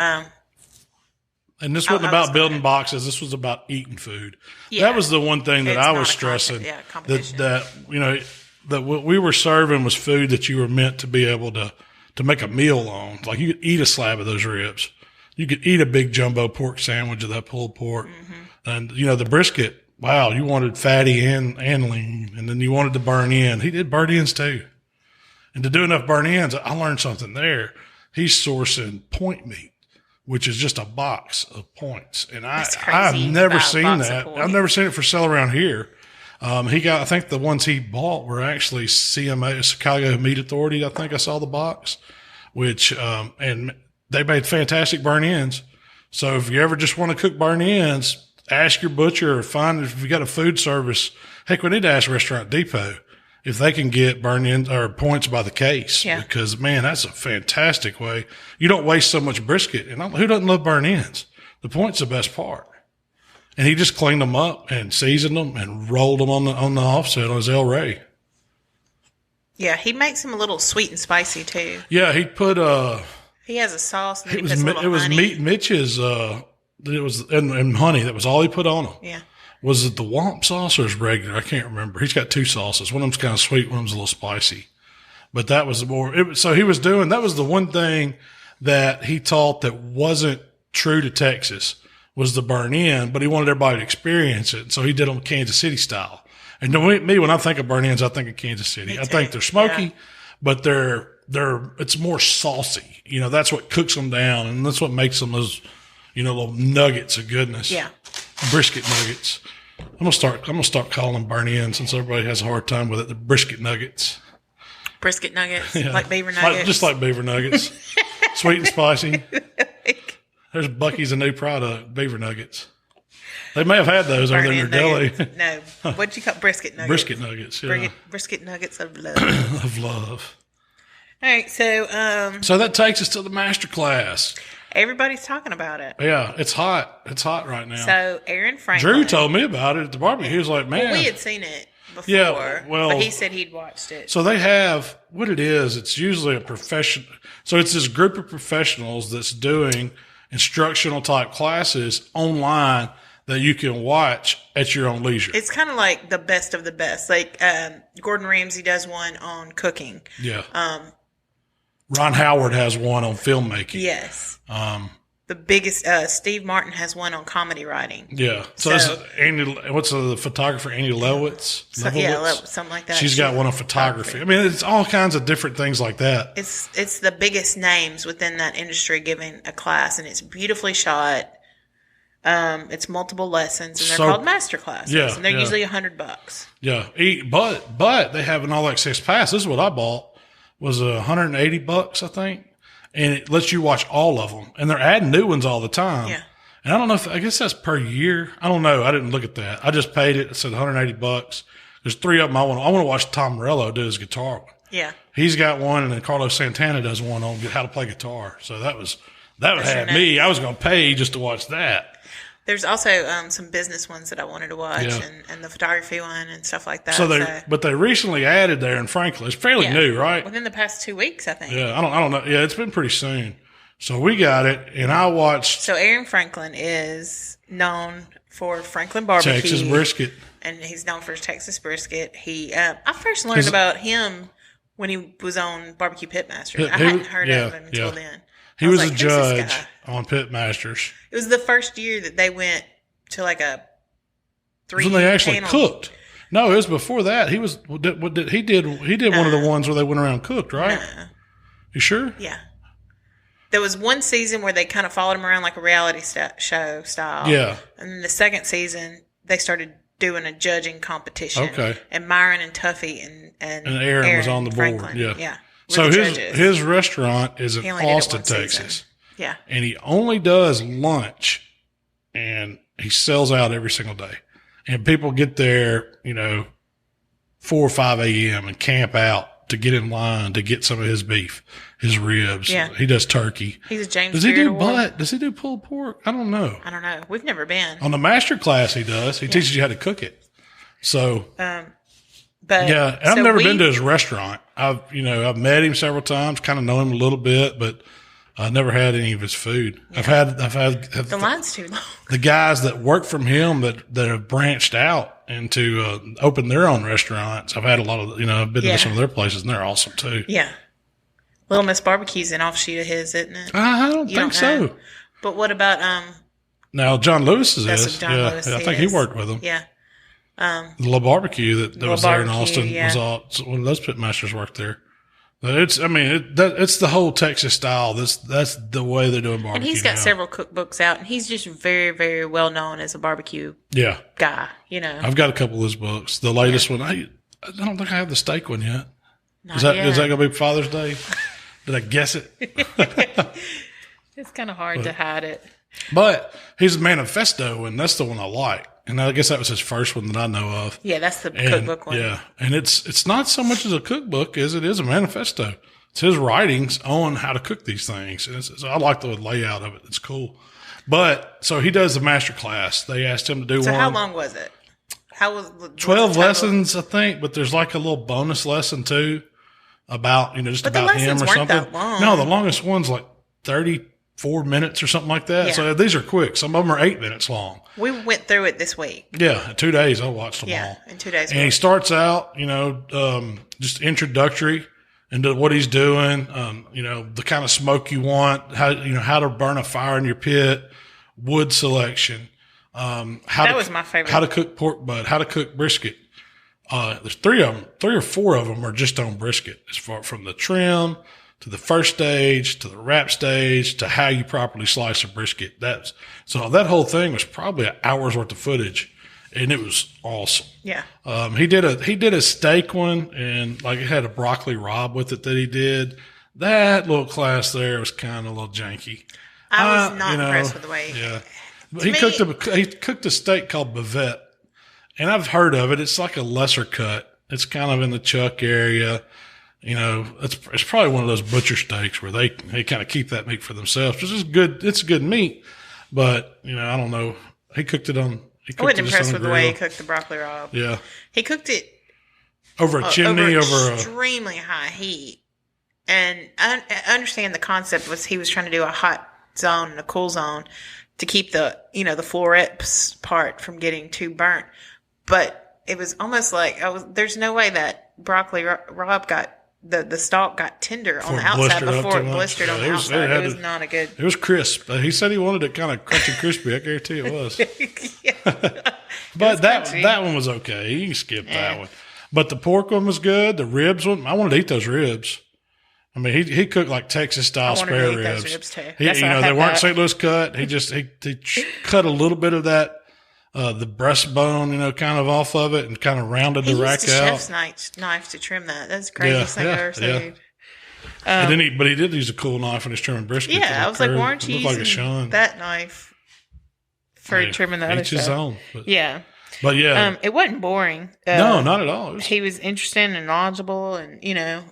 and this wasn't about building boxes. This was about eating food. Yeah. That was the one thing that I was stressing. Competition. That what we were serving was food that you were meant to be able to make a meal on. Like you could eat a slab of those ribs. You could eat a big jumbo pork sandwich of that pulled pork. Mm-hmm. And, the brisket, wow, you wanted fatty and lean. And then you wanted to burn in. He did burn ins too. And to do enough burn ins, I learned something there. He's sourcing point meat, which is just a box of points. And I've never seen that. I've never seen it for sale around here. I think the ones he bought were actually CMA, Chicago Meat Authority. I think I saw the box, and they made fantastic burn ins. So if you ever just want to cook burn ins, ask your butcher or find if you got a food service. Heck, we need to ask Restaurant Depot if they can get burn ins or points by the case. Yeah. Because man, that's a fantastic way. You don't waste so much brisket. And who doesn't love burn ins? The point's the best part. And he just cleaned them up and seasoned them and rolled them on the offset on his El Rey. Yeah, he makes them a little sweet and spicy too. Yeah, he put he has a sauce and then it he puts a little was honey. Meat Mitch's it was and honey. That was all he put on them. Yeah. Was it the Womp sauce or his regular? I can't remember. He's got two sauces. One of them's kind of sweet, one of them's a little spicy. But that was so he was doing, that was the one thing that he taught that wasn't true to Texas was the burn in, but he wanted everybody to experience it. So he did them Kansas City style. And to me, when I think of burn ins, I think of Kansas City. I think they're smoky, but it's more saucy. That's what cooks them down. And that's what makes them those, little nuggets of goodness. Yeah. Brisket nuggets. I'm gonna start calling them burn in since everybody has a hard time with it. The brisket nuggets. Brisket nuggets, Yeah. like beaver nuggets. Just like beaver nuggets. Sweet and spicy. There's Bucky's a new product, beaver nuggets. They may have had those over there in their deli. No. What'd you call brisket nuggets? Brisket nuggets, yeah. Brisket nuggets of love. Of love. All right, so So that takes us to the Masterclass. everybody's talking about it. Yeah, it's hot. It's hot right now. So Aaron Franklin. Drew told me about it at the barbecue. He was like, man. Well, we had seen it before. Yeah, well, but he said he'd watched it. So they have, what it is, it's usually a profession. So it's this group of professionals that's doing instructional type classes online that you can watch at your own leisure. It's kind of like the best of the best. Like Gordon Ramsay does one on cooking. Yeah. Ron Howard has one on filmmaking. Yes. The biggest, Steve Martin has one on comedy writing. Yeah. So this is Andy, what's the photographer, Andy Lewitz? Yeah, something like that. She's got one on photography. I mean, it's all kinds of different things like that. It's the biggest names within that industry giving a class, and it's beautifully shot. It's multiple lessons, and they're called Masterclasses. Yeah, and they're usually $100. Yeah, but they have an all access pass. This is what I bought. Was $180, I think, and it lets you watch all of them. And they're adding new ones all the time. Yeah. And I don't know I guess that's per year. I don't know. I didn't look at that. I just paid it. It said $180. There's 3 of them. I want to watch Tom Morello do his guitar one. Yeah. He's got one, and then Carlos Santana does one on how to play guitar. So that would have me. I was going to pay just to watch that. There's also some business ones that I wanted to watch, and the photography one and stuff like that. But they recently added there in Franklin. It's fairly new, right? Within the past 2 weeks, I think. Yeah, I don't know. Yeah, it's been pretty soon. So we got it, and I watched. So Aaron Franklin is known for Franklin barbecue, Texas brisket, and he's known for his Texas brisket. I first learned about him when he was on Barbecue Pitmasters. I hadn't heard of him until then. He was a judge on Pitmasters. It was the first year that they went to like a 3 when they actually cooked. No, it was before that. He did one of the ones where they went around and cooked, right? You sure? Yeah. There was one season where they kind of followed him around like a reality show style. Yeah. And then the second season, they started doing a judging competition. Okay. And Myron and Tuffy and Aaron was on the board. Franklin. Yeah. So his restaurant is in Austin, Texas. Yeah. And he only does lunch, and he sells out every single day. And people get there, 4 or 5 a.m. and camp out to get in line to get some of his beef, his ribs. Yeah. He does turkey. He's a James Does he do butt? Does he do pulled pork? I don't know. We've never been. On the master class he does. He teaches you how to cook it. So but yeah, and I've never been to his restaurant. I've met him several times, kind of know him a little bit, but I never had any of his food. Yeah. I've had the line's too long. The guys that work from him that have branched out into open their own restaurants. I've had a lot of I've been to some of their places, and they're awesome too. Yeah, Little Miss Barbecue's an offshoot of his, isn't it? I don't think so. But what about now John Lewis's is? Lewis I think he worked with him. Yeah. The little barbecue that was there in Austin was all one of those pitmasters worked there. It's the whole Texas style. That's the way they're doing barbecue. And he's got several cookbooks out, and he's just very, very well known as a barbecue guy. I've got a couple of his books. The latest one, I don't think I have the steak one yet. Not is that yet. Is that going to be Father's Day? Did I guess it? It's kind of hard to hide it. But he's a manifesto, and that's the one I like. And I guess that was his first one that I know of. Yeah, that's the cookbook one. Yeah, and it's not so much as a cookbook as it is a manifesto. It's his writings on how to cook these things. And so I like the layout of it. It's cool. But so he does the master class. They asked him to do one. So how long was it? 12 lessons, I think. But there's like a little bonus lesson too about just about him or something. That long. No, the longest one's like 34 minutes or something like that. Yeah. So these are quick. Some of them are 8 minutes long. We went through it this week. Yeah, in 2 days I watched them all. Yeah, in 2 days. And he starts out, just introductory into what he's doing. The kind of smoke you want, how to burn a fire in your pit, wood selection. That was my favorite. How to cook pork butt, how to cook brisket. There's 3 or 4 of them are just on brisket, as far from the trim to the first stage, to the wrap stage, to how you properly slice a brisket. So that whole thing was probably an hour's worth of footage, and it was awesome. Yeah. He did a steak one, and like it had a broccoli rabe with it that he did. That little class there was kind of a little janky. I was not impressed with the way. Yeah. He cooked a steak called bavette, and I've heard of it. It's like a lesser cut. It's kind of in the chuck area. It's probably one of those butcher steaks where they kind of keep that meat for themselves, which is good. It's good meat, but I don't know. He cooked it on. I wasn't impressed with the way he cooked the broccoli rabe. Yeah, he cooked it over a chimney, over extremely high heat. And I understand the concept was he was trying to do a hot zone and a cool zone to keep the the florets part from getting too burnt. But it was almost like there's no way that broccoli rabe got. The stalk got tender on the outside before it blistered on the outside. It was not a good. It was crisp. He said he wanted it kind of crunchy crispy. I guarantee it was. But that one was okay. You can skip that one. But the pork one was good. The ribs one, I wanted to eat those ribs. I mean, he cooked like Texas style spare ribs. Those ribs too. They weren't St. Louis cut. He cut a little bit of that, the breastbone, kind of off of it and kind of rounded the rack out. Chef's knife to trim that. That's the craziest thing I've ever seen. But he did use a cool knife when he's trimming brisket. Yeah, I was like, why aren't you using that knife for trimming the other stuff? Each his own. But yeah. It wasn't boring. No, not at all. He was interesting and knowledgeable, and,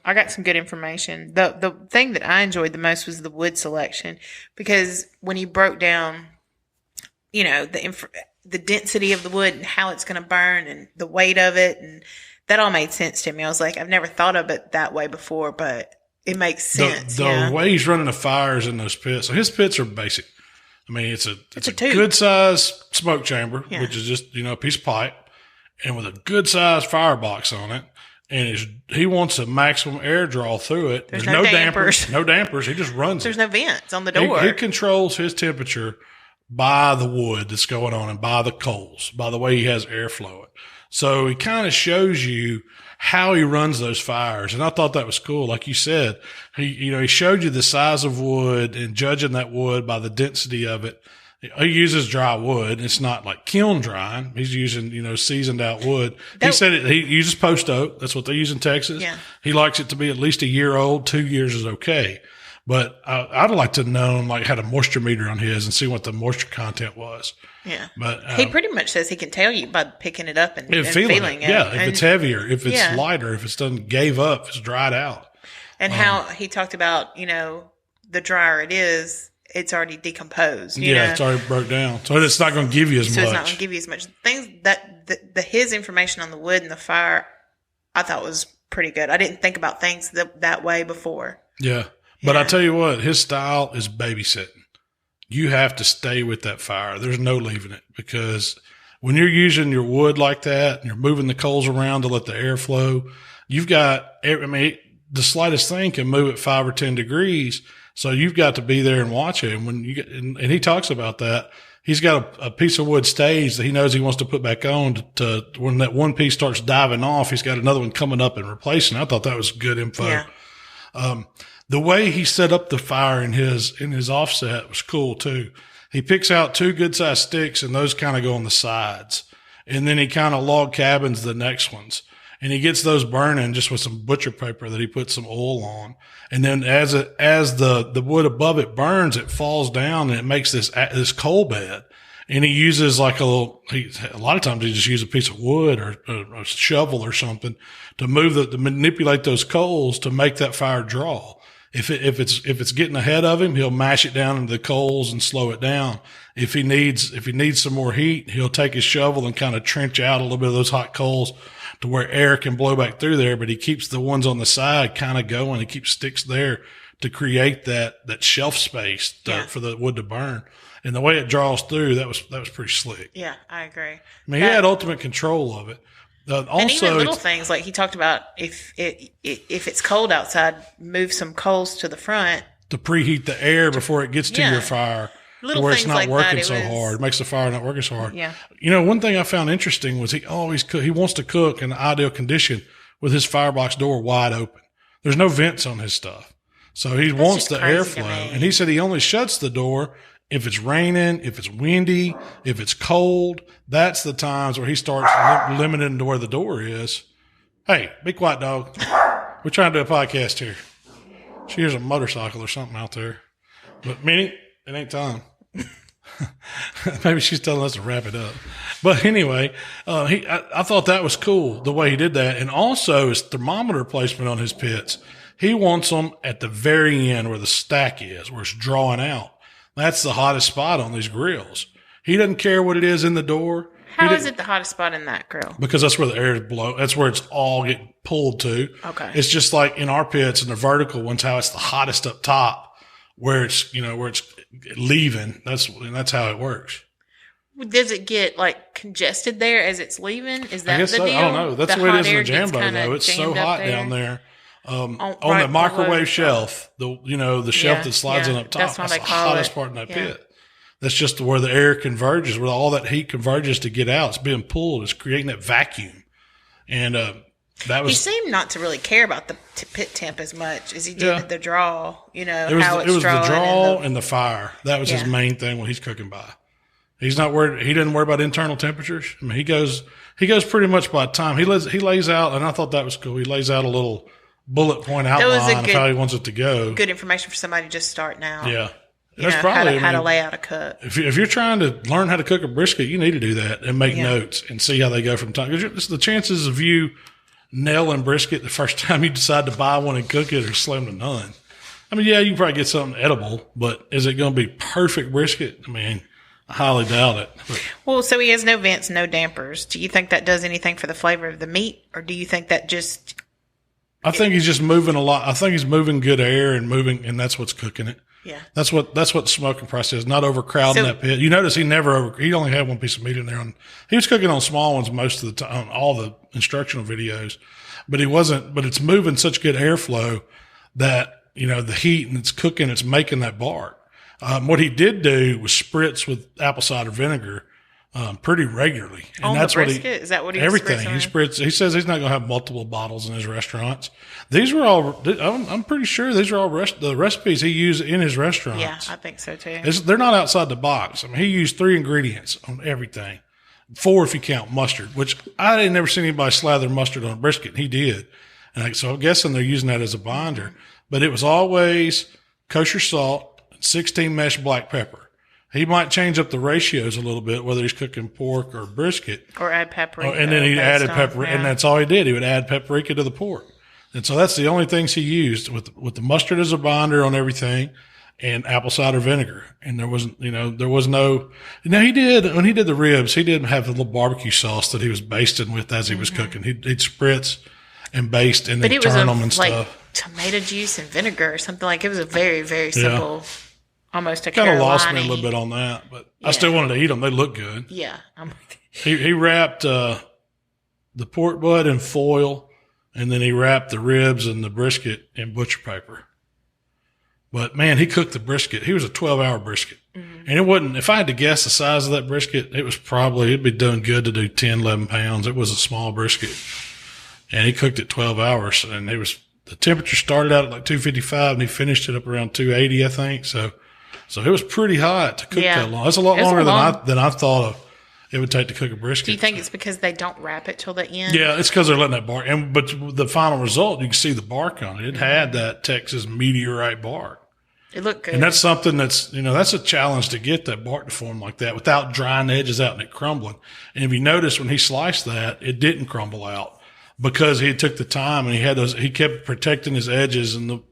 I got some good information. The thing that I enjoyed the most was the wood selection, because when he broke down, the density of the wood and how it's going to burn and the weight of it, and that all made sense to me. I was like, I've never thought of it that way before, but it makes sense. The way he's running the fires in those pits, so his pits are basic. I mean, it's a tube. Good size smoke chamber, which is just, a piece of pipe, and with a good size firebox on it. And he wants a maximum air draw through it. There's no dampers. No dampers. He just runs There's no vents on the door. He controls his temperature by the wood that's going on and by the coals, by the way he has air flowing. So he kind of shows you how he runs those fires. And I thought that was cool. Like you said, he showed you the size of wood and judging that wood by the density of it. He uses dry wood. It's not like kiln drying. He's using, seasoned out wood. He said he uses post oak. That's what they use in Texas. Yeah. He likes it to be at least a year old. 2 years is okay. But I'd like to know, had a moisture meter on his and see what the moisture content was. Yeah. But he pretty much says he can tell you by picking it up and feeling it. Yeah. If it's heavier, if it's lighter, if it's gave up, if it's dried out. And how he talked about, the drier it is, it's already decomposed. It's already broke down. So it's not going to give you as much. So it's not going to give you as much. Things that his information on the wood and the fire, I thought was pretty good. I didn't think about things that way before. Yeah. But I tell you what, his style is babysitting. You have to stay with that fire. There's no leaving it, because when you're using your wood like that and you're moving the coals around to let the air flow, you've got, the slightest thing can move it 5 or 10 degrees. So you've got to be there and watch it. And when and he talks about that, he's got a piece of wood stage that he knows he wants to put back on to when that one piece starts diving off, he's got another one coming up and replacing. I thought that was good info. Yeah. The way he set up the fire in his offset was cool too. He picks out 2 good sized sticks and those kind of go on the sides. And then he kind of log cabins the next ones. And he gets those burning just with some butcher paper that he puts some oil on. And then as the wood above it burns, it falls down and it makes this coal bed. And he uses a lot of times he just uses a piece of wood or a shovel or something to manipulate those coals to make that fire draw. If it's getting ahead of him, he'll mash it down into the coals and slow it down. If he needs some more heat, he'll take his shovel and kind of trench out a little bit of those hot coals to where air can blow back through there, but he keeps the ones on the side kind of going. He keeps sticks there to create that shelf space for the wood to burn. And the way it draws through, that was pretty slick. Yeah, I agree. I mean, he had ultimate control of it. And even little things like he talked about, if it's cold outside, move some coals to the front to preheat the air before it gets to your fire, where it's not working so hard. It makes the fire not working so hard. Yeah. One thing I found interesting was he wants to cook in the ideal condition with his firebox door wide open. There's no vents on his stuff, so he wants the airflow. And he said he only shuts the door if it's raining, if it's windy, if it's cold. That's the times where he starts limiting to where the door is. Hey, be quiet, dog. We're trying to do a podcast here. She hears a motorcycle or something out there. But Minnie, it ain't time. Maybe she's telling us to wrap it up. But anyway, I thought that was cool, the way he did that. And also his thermometer placement on his pits. He wants them at the very end where the stack is, where it's drawing out. That's the hottest spot on these grills. He doesn't care what it is in the door. How is it the hottest spot in that grill? Because that's where the air is blow. That's where it's all getting pulled to. Okay. It's just like in our pits and the vertical ones, how it's the hottest up top, where it's leaving. That's how it works. Does it get congested there as it's leaving? Is that I guess the so. deal? I don't know. That's the way it is in the Jambo, though. It's so hot down there. On the microwave shelf, the shelf that slides in up top, that's the hottest part in that pit. That's just where the air converges, where all that heat converges to get out. It's being pulled. It's creating that vacuum. And He seemed not to really care about the pit temp as much as he did the draw. You know, it was the draw and the fire. That was his main thing when he's cooking by. He's not worried. He doesn't worry about internal temperatures. I mean, he goes pretty much by time. He lays out, and I thought that was cool. He lays out a little bullet point outline of how he wants it to go. Good information for somebody just starting out. Yeah. That's probably how to lay out a cook. If you're trying to learn how to cook a brisket, you need to do that and make notes and see how they go from time. Because the chances of you nailing brisket the first time you decide to buy one and cook it are slim to none. I mean, yeah, you can probably get something edible, but is it going to be perfect brisket? I mean, I highly doubt it. Well, so he has no vents, no dampers. Do you think that does anything for the flavor of the meat, or do you think that just... I think he's just moving a lot. I think he's moving good air and that's what's cooking it. Yeah. That's what the smoking process is, not overcrowding that pit. You notice he only had one piece of meat in there. He was cooking on small ones most of the time, on all the instructional videos, but it's moving such good airflow that, you know, the heat and it's cooking, it's making that bark. What he did do was spritz with apple cider vinegar, pretty regularly. And on that's the brisket? Is that what he everything. He says he's not going to have multiple bottles in his restaurants. These were all, I'm pretty sure these are all the recipes he used in his restaurants. Yeah, I think so too. They're not outside the box. I mean, he used 3 ingredients on everything. 4 if you count mustard, which I ain't never seen anybody slather mustard on a brisket. He did. And so I'm guessing they're using that as a binder. But it was always kosher salt, 16 mesh black pepper. He might change up the ratios a little bit, whether he's cooking pork or brisket. Or add paprika. And then he added paprika, and that's all he did. He would add paprika to the pork. And so that's the only things he used with the mustard as a binder on everything and apple cider vinegar. And there was no, he did, when he did the ribs, he did have a little barbecue sauce that he was basting with as he was cooking. He'd spritz and baste and then turn them and stuff. Tomato juice and vinegar or something like it was a very, very simple, almost a kind of lost me a little bit on that, but I still wanted to eat them. They look good. Yeah. He wrapped the pork butt in foil, and then he wrapped the ribs and the brisket in butcher paper. But man, he cooked the brisket. He was a 12-hour brisket. Mm-hmm. And it wasn't, if I had to guess the size of that brisket, it'd be doing good to do 10, 11 pounds. It was a small brisket. And he cooked it 12 hours, and the temperature started out at like 255 and he finished it up around 280, I think. So it was pretty hot to cook that long. That's a lot longer than I thought it would take to cook a brisket. Do you think it's because they don't wrap it till the end? Yeah, it's because they're letting that bark. But the final result, you can see the bark on it. It had that Texas meteorite bark. It looked good. And that's something that's a challenge to get that bark to form like that without drying the edges out and it crumbling. And if you notice when he sliced that, it didn't crumble out because he took the time and he kept protecting his edges and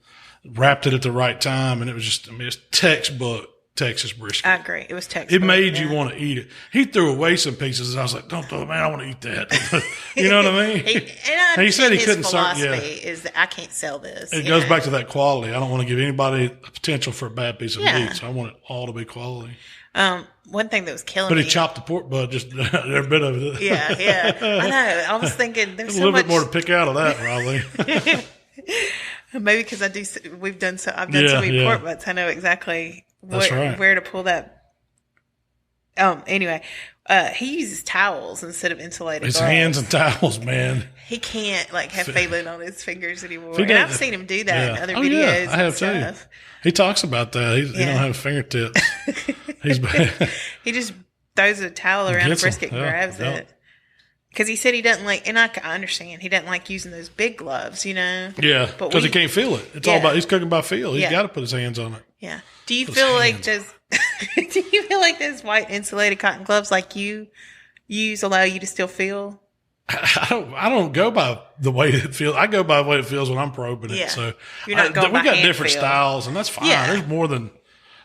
wrapped it at the right time. And it was it's textbook Texas brisket. I agree. It was Texas. It made you want to eat it. He threw away some pieces, and I was like, "Don't throw it, man! I want to eat that." You know what I mean? He said he couldn't. Is that I can't sell this. It goes back to that quality. I don't want to give anybody a potential for a bad piece of meat, so I want it all to be quality. One thing that was killing me. But he chopped the pork butt just every bit of it. Yeah. I know. I was thinking there's a little bit more to pick out of that, probably. Maybe because I've done so many pork butts. I know exactly where to pull that. Anyway, he uses towels instead of insulated his gloves. hands and towels, man. He can't have feeling on his fingers anymore. And I've seen him do that in other videos. I have too. He talks about that. He don't have fingertips. He just throws a towel around a brisket and grabs it. Because he said he doesn't like, and I understand, he doesn't like using those big gloves, Yeah. Because he can't feel it. It's all about, he's cooking by feel. He's got to put his hands on it. Yeah. Do you feel like those white insulated cotton gloves like you use allow you to still feel? I don't go by the way it feels. I go by the way it feels when I'm probing it. So you're not going by we got different styles, and that's fine. Yeah. There's more than,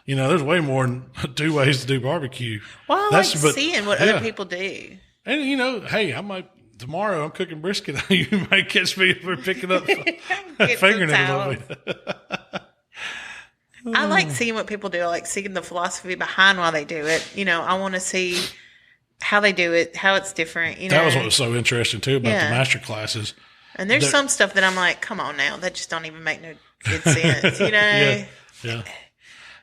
there's way more than 2 ways to do barbecue. Well, I like seeing what other people do. And, hey, tomorrow I'm cooking brisket. You might catch me for picking up fingernails. I like seeing what people do. I like seeing the philosophy behind why they do it. I want to see how they do it, how it's different. That was what was so interesting, too, about the master classes. And there's some stuff that I'm like, come on now, that just don't even make no good sense, Yeah.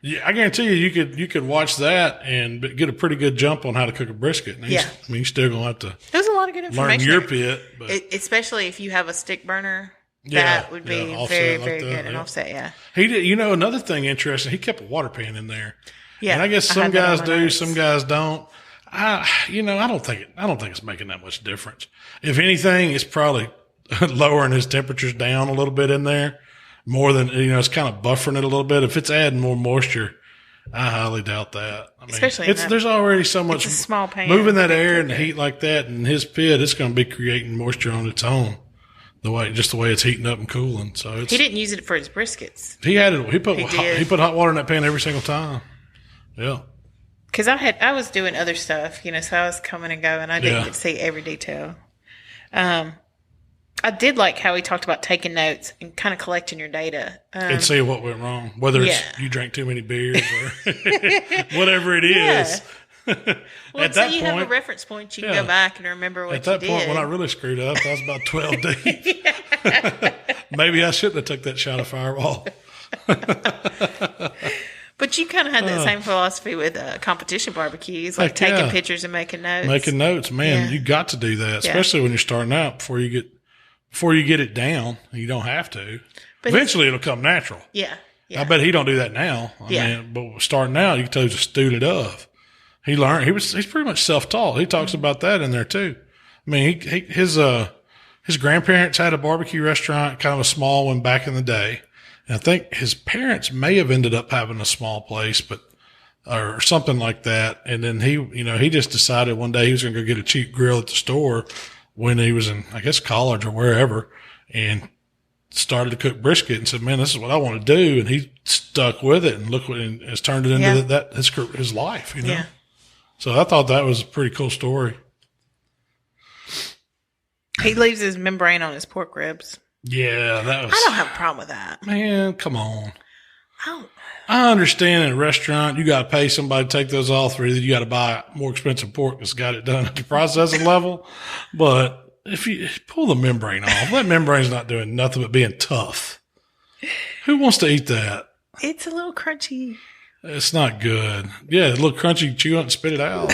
Yeah, I guarantee you could watch that and get a pretty good jump on how to cook a brisket. And yeah. I mean, you're still going to have to There's a lot of good information. learn your pit. But especially if you have a stick burner. That would be very, very good. And offset, yeah. He did, another thing interesting, he kept a water pan in there. Yeah. And I guess some guys do, some guys don't. I don't think it's making that much difference. If anything, it's probably lowering his temperatures down a little bit in there more than, it's kind of buffering it a little bit. If it's adding more moisture, I highly doubt that. I mean, especially there's already so much small pan moving that air and the heat like that in his pit. It's going to be creating moisture on its own. The way it's heating up and cooling. So he didn't use it for his briskets. He had it. He put hot water in that pan every single time. Yeah. Because I was doing other stuff, so I was coming and going. I didn't get to see every detail. I did like how he talked about taking notes and kind of collecting your data. And see what went wrong, whether it's you drank too many beers or whatever it is. Well, at that point, you have a reference point. You can go back and remember what you did. At that point, when I really screwed up, I was about 12 deep. Maybe I shouldn't have took that shot of Fireball. But you kind of had that same philosophy with competition barbecues, like taking pictures and making notes. Making notes, man, you got to do that, especially when you're starting out. Before you get it down, you don't have to. But eventually, it'll come natural. Yeah. I bet he don't do that now. I mean, but starting out, you can tell he's a student of. He learned. He's pretty much self-taught. He talks about that in there too. I mean, his grandparents had a barbecue restaurant, kind of a small one back in the day. And I think his parents may have ended up having a small place, or something like that. And then he just decided one day he was going to go get a cheap grill at the store when he was in, I guess, college or wherever, and started to cook brisket and said, man, this is what I want to do. And he stuck with it and look what has turned it into his life, Yeah. So I thought that was a pretty cool story. He leaves his membrane on his pork ribs. Yeah, I don't have a problem with that. Man, come on. I understand in a restaurant, you got to pay somebody to take those off, or you got to buy more expensive pork that's got it done at the processing level. But if you pull the membrane off, that membrane's not doing nothing but being tough. Who wants to eat that? It's a little crunchy. It's not good. Yeah, a little crunchy, chew it and spit it out.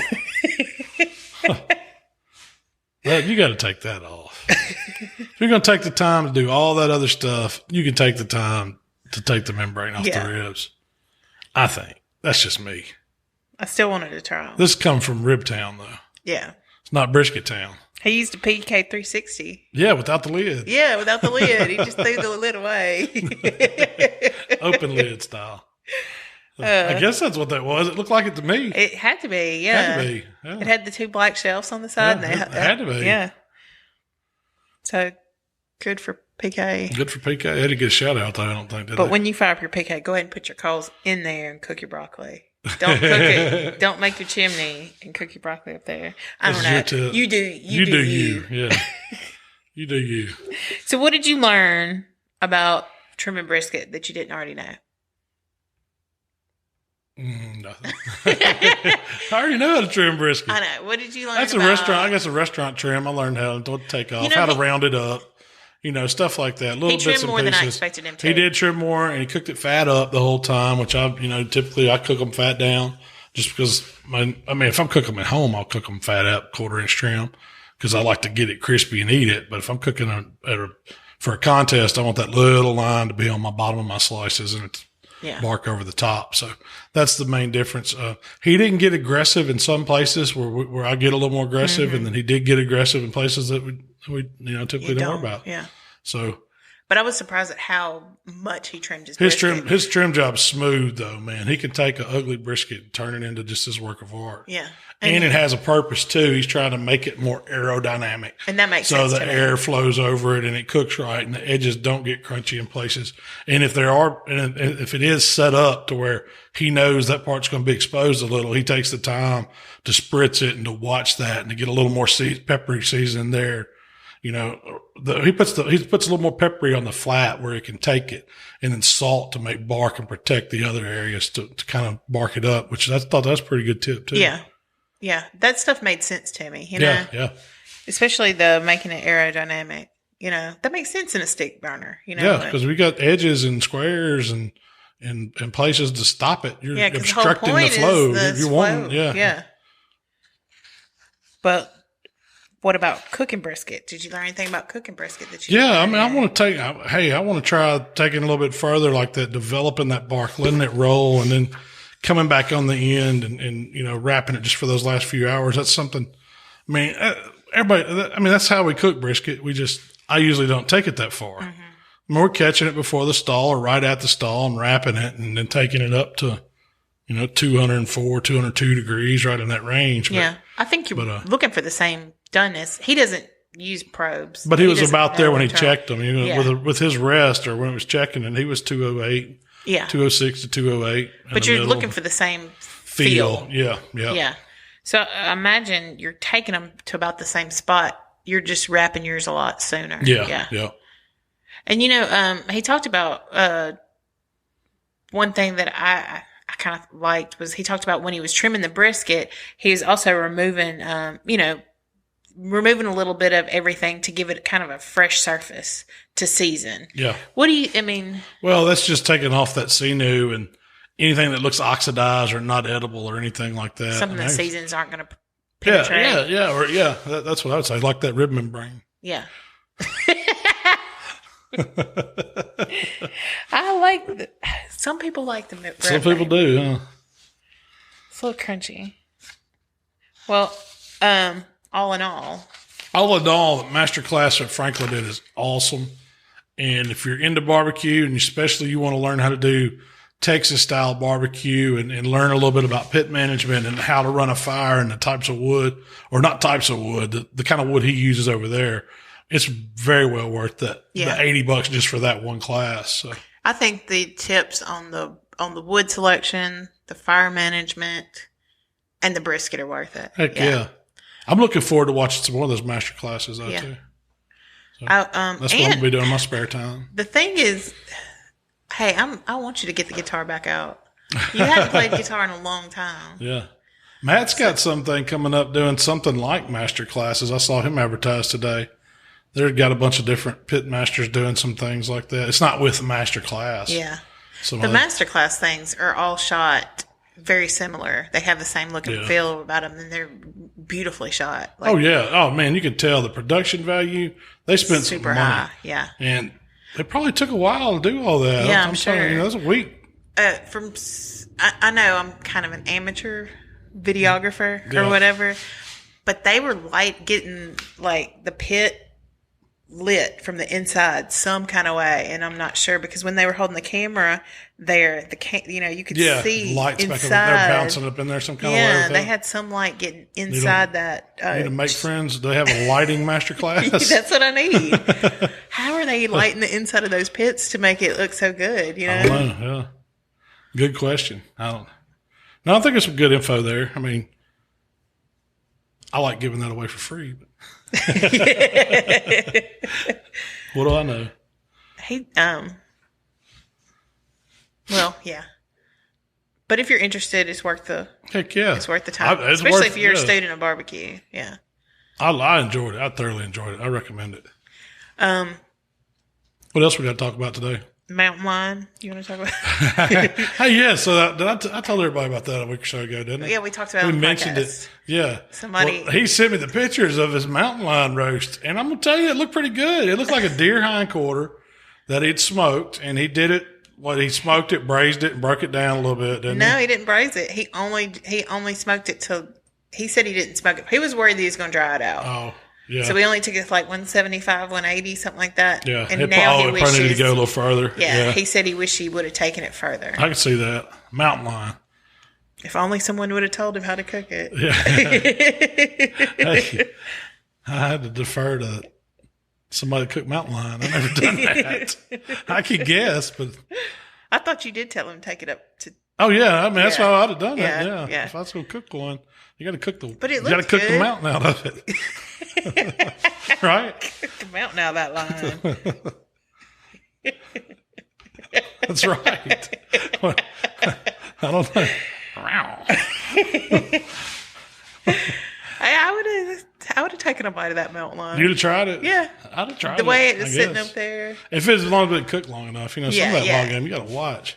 You got to take that off. If you're going to take the time to do all that other stuff, you can take the time to take the membrane off the ribs. I think. That's just me. I still wanted to try them. This comes from Rib Town, though. Yeah. It's not Brisket Town. He used a PK 360. Yeah, without the lid. Yeah, without the lid. He just threw the lid away. Open lid style. I guess that's what that was. It looked like it to me. It had to be, yeah. Had to be. Yeah. It had the two black shelves on the side. Yeah, it had to be. Yeah. So, good for PK. Good for PK. They had to get a shout out, though, I don't think. But when you fire up your PK, go ahead and put your coals in there and cook your broccoli. Don't cook it. Don't make your chimney and cook your broccoli up there. I don't know. You do. You do you. Yeah. You do you. So, what did you learn about trimming brisket that you didn't already know? Nothing. I already know how to trim brisket. I know. What did you learn? That's a restaurant. I guess a restaurant trim. I learned how to take off, how to round it up, stuff like that. Little he trimmed bits and more pieces. Than I expected him to. He did trim more, and he cooked it fat up the whole time. Which typically I cook them fat down, just because. If I'm cooking them at home, I'll cook them fat up, 1/4 inch trim, because I like to get it crispy and eat it. But if I'm cooking for a contest, I want that little line to be on my bottom of my slices, and it's bark over the top. So that's the main difference. He didn't get aggressive in some places where I get a little more aggressive, and then he did get aggressive in places that we typically don't worry about. Yeah. So, but I was surprised at how much he trimmed his brisket. His trim job's smooth though, man. He can take an ugly brisket and turn it into just his work of art. Yeah. And it has a purpose too. He's trying to make it more aerodynamic. And that makes sense. So the air flows over it and it cooks right and the edges don't get crunchy in places. And if if it is set up to where he knows that part's going to be exposed a little, he takes the time to spritz it and to watch that and to get a little more peppery season there. He puts a little more peppery on the flat where it can take it, and then salt to make bark and protect the other areas to kind of bark it up, which I thought that was a pretty good tip too. Yeah. Yeah. That stuff made sense to me, Yeah. Especially the making it aerodynamic, that makes sense in a stick burner, Yeah. Because we got edges and squares and, and places to stop it. You're 'cause obstructing the flow. You're wanting, yeah. But what about cooking brisket? Did you learn anything about cooking brisket that you? Yeah, I mean, I want to try taking a little bit further, like that, developing that bark, letting it roll, and then coming back on the end and wrapping it just for those last few hours. That's something. I mean, everybody. I mean, that's how we cook brisket. I usually don't take it that far. Mm-hmm. We're catching it before the stall or right at the stall and wrapping it, and then taking it up to 204, 202 degrees, right in that range. Yeah, I think you're looking for the same doneness. He doesn't use probes. But he was about there when he checked them. With his rest or when he was checking, and he was 208, 206 to 208. But you're looking for the same feel. Yeah. So imagine you're taking them to about the same spot. You're just wrapping yours a lot sooner. Yeah. And he talked about one thing that I kind of liked was he talked about when he was trimming the brisket, he was also removing a little bit of everything to give it kind of a fresh surface to season. Yeah. Well, that's just taking off that sinew and anything that looks oxidized or not edible or anything like that. Something that seasons aren't going to penetrate. That's what I would say, like that rib membrane. Yeah. Some people like the rib membrane. Some people do, huh? It's a little crunchy. Well, all in all, the Masterclass at Franklin did is awesome. And if you're into barbecue, and especially you want to learn how to do Texas-style barbecue and learn a little bit about pit management and how to run a fire and the types of wood, or not types of wood, the kind of wood he uses over there, it's very well worth the $80 just for that one class. So I think the tips on the wood selection, the fire management, and the brisket are worth it. Heck yeah. I'm looking forward to watching some more of those master classes too. So that's what I'll be doing in my spare time. The thing is, hey, I want you to get the guitar back out. You haven't played guitar in a long time. Yeah. Matt's got something coming up doing something like master classes. I saw him advertised today. They've got a bunch of different pit masters doing some things like that. It's not with the master class. Yeah. The master class things are all shot very similar. They have the same look and feel about them, and they're beautifully shot. Oh, yeah. Oh, man, you can tell the production value. They spent super some money. High. Yeah. And it probably took a while to do all that. Yeah, I'm sure. That was a week. I know I'm kind of an amateur videographer or whatever, but they were getting the pit lit from the inside some kind of way, and I'm not sure because when they were holding the camera there, you could see lights inside. Back they're bouncing up in there some kind of way. Yeah, they had some light getting inside that. Need to make friends. Do they have a lighting master class? That's what I need. How are they lighting the inside of those pits to make it look so good? I don't know. Yeah, good question. I think there's some good info there. I mean, I like giving that away for free. But what do I know? Well, yeah. But if you're interested, it's worth the it's worth the time. Especially if you're a student of barbecue. Yeah. I enjoyed it. I thoroughly enjoyed it. I recommend it. What else we got to talk about today? Mountain lion. You want to talk about? Hey, yeah. So I told everybody about that a week or so ago, didn't I? Yeah, we talked about it. We mentioned it. Yeah. He sent me the pictures of his mountain lion roast, and I'm gonna tell you, it looked pretty good. It looked like a deer hindquarter that he'd smoked, and he did it. He smoked it, braised it, and broke it down a little bit. Didn't he? He didn't braise it. He only smoked it till he said he didn't smoke it. He was worried that he was going to dry it out. Oh. Yeah. So we only took it to 175, 180, something like that. Yeah. And now he wishes, probably need to go a little further. Yeah. He said he wished he would have taken it further. I can see that. Mountain lion. If only someone would have told him how to cook it. Yeah. Hey, I had to defer to somebody to cook mountain lion. I've never done that. I could guess, but I thought you did tell him to take it up to. Oh yeah, I mean that's why I'd have done that. Yeah. If I was going to cook one, you got to cook the. But it you got to cook the mountain out of it. Right? Cook the mountain out of that line. That's right. I don't know. I would have taken a bite of that mountain lion. You'd have tried it? Yeah. I'd have tried it. The way it was sitting up there. If it's as long as it cooked long enough, some of that log game you got to watch.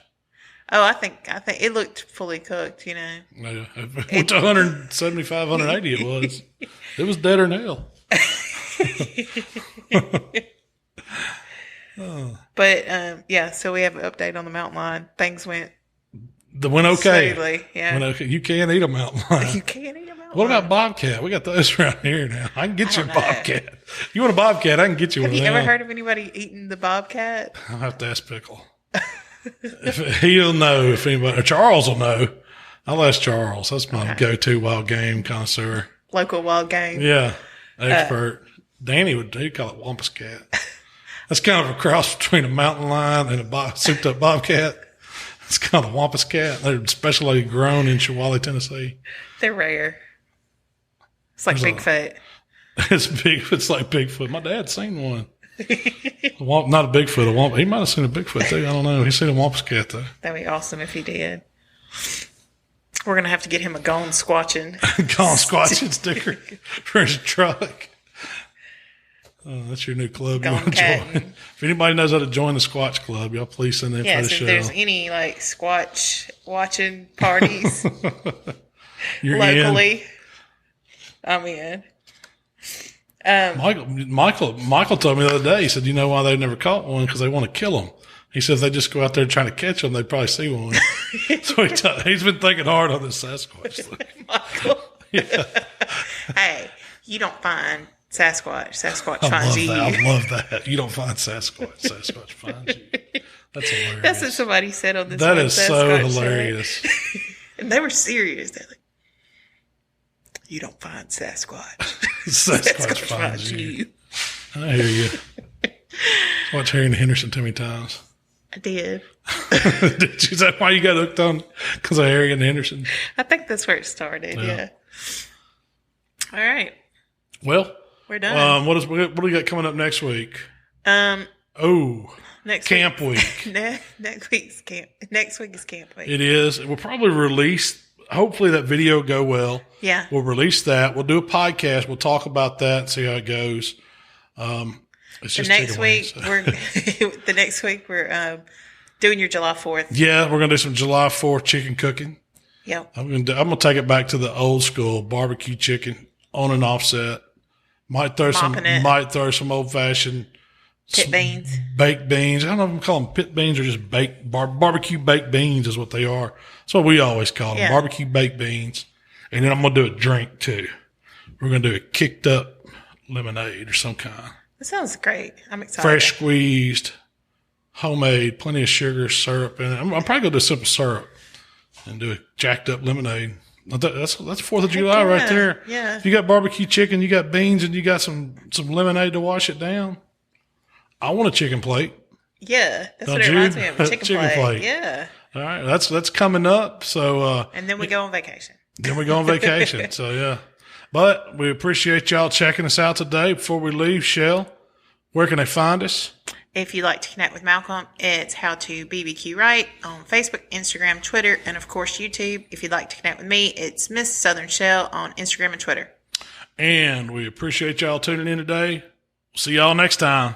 Oh, I think it looked fully cooked, you know. Yeah. It went to 175, 180 it was. It was dead or nail. But, yeah, so we have an update on the mountain lion. Things went okay. smoothly. Yeah. Went okay. You can't eat a mountain lion. You can't eat a mountain What lion. about bobcat? We got those around here now. I can get you a bobcat. You want a bobcat, I can get you one. Have you ever heard of anybody eating the bobcat? I'll have to ask Pickle. He'll know if anybody, or Charles will know. I'll ask Charles. That's my go-to wild game connoisseur. Local wild game. Yeah, expert. Danny he'd call it wampus cat. That's kind of a cross between a mountain lion and a souped-up bobcat. It's called a wampus cat. They're specially grown in Chihuahua, Tennessee. They're rare. It's like Bigfoot. It's big. It's like Bigfoot. My dad's seen one. Not a Bigfoot. A wampus. He might have seen a Bigfoot too. I don't know. He's seen a wampus cat though. That'd be awesome if he did. We're gonna have to get him a gone squatching sticker for his truck. Oh, that's your new club you want to join. If anybody knows how to join the Squatch Club, y'all please send the info to Yes, Shell. if there's any like Squatch watching parties You're locally, I'm in. Michael told me the other day, he said, you know why they've never caught one? Because they want to kill them. He says they just go out there trying to catch them, they'd probably see one. So he's been thinking hard on this Sasquatch thing. Michael. Yeah. Hey, you don't find Sasquatch. Sasquatch finds you. I love that. You don't find Sasquatch. Sasquatch finds you. That's hilarious. That's what somebody said on this. That is so Sasquatch hilarious. And they were serious. They're like, you don't find Sasquatch. Sasquatch finds you. I hear you. Watch Harry and Henderson too many times. I did. Is that why you got hooked on? Because of Harry and Henderson? I think that's where it started. Yeah. All right. Well, we're done. What do we got coming up next week? Next camp week. Next week is camp week. It is. We'll probably release. Hopefully that video will go well. Yeah. We'll release that. We'll do a podcast. We'll talk about that and see how it goes. The next week we're doing your July 4th. Yeah, we're gonna do some July 4th chicken cooking. Yep. I'm gonna take it back to the old school barbecue chicken on and offset. Might throw some old fashioned baked beans. I don't know if I'm calling them pit beans or just barbecue baked beans is what they are. That's what we always call them, barbecue baked beans. And then I'm gonna do a drink too. We're gonna do a kicked up lemonade or some kind. That sounds great. I'm excited. Fresh squeezed, homemade, plenty of sugar, syrup in it. I'm probably going to do simple syrup and do a jacked up lemonade. That's 4th of July right there. Yeah. If you got barbecue chicken, you got beans, and you got some lemonade to wash it down. I want a chicken plate. Yeah. That's what it reminds me of. A chicken plate. Yeah. All right. That's coming up. So, and then we go on vacation. So, yeah. But we appreciate y'all checking us out today. Before we leave, Shell, where can they find us? If you'd like to connect with Malcolm, it's HowToBBQRight on Facebook, Instagram, Twitter, and of course YouTube. If you'd like to connect with me, it's Miss Southern Shell on Instagram and Twitter. And we appreciate y'all tuning in today. See y'all next time.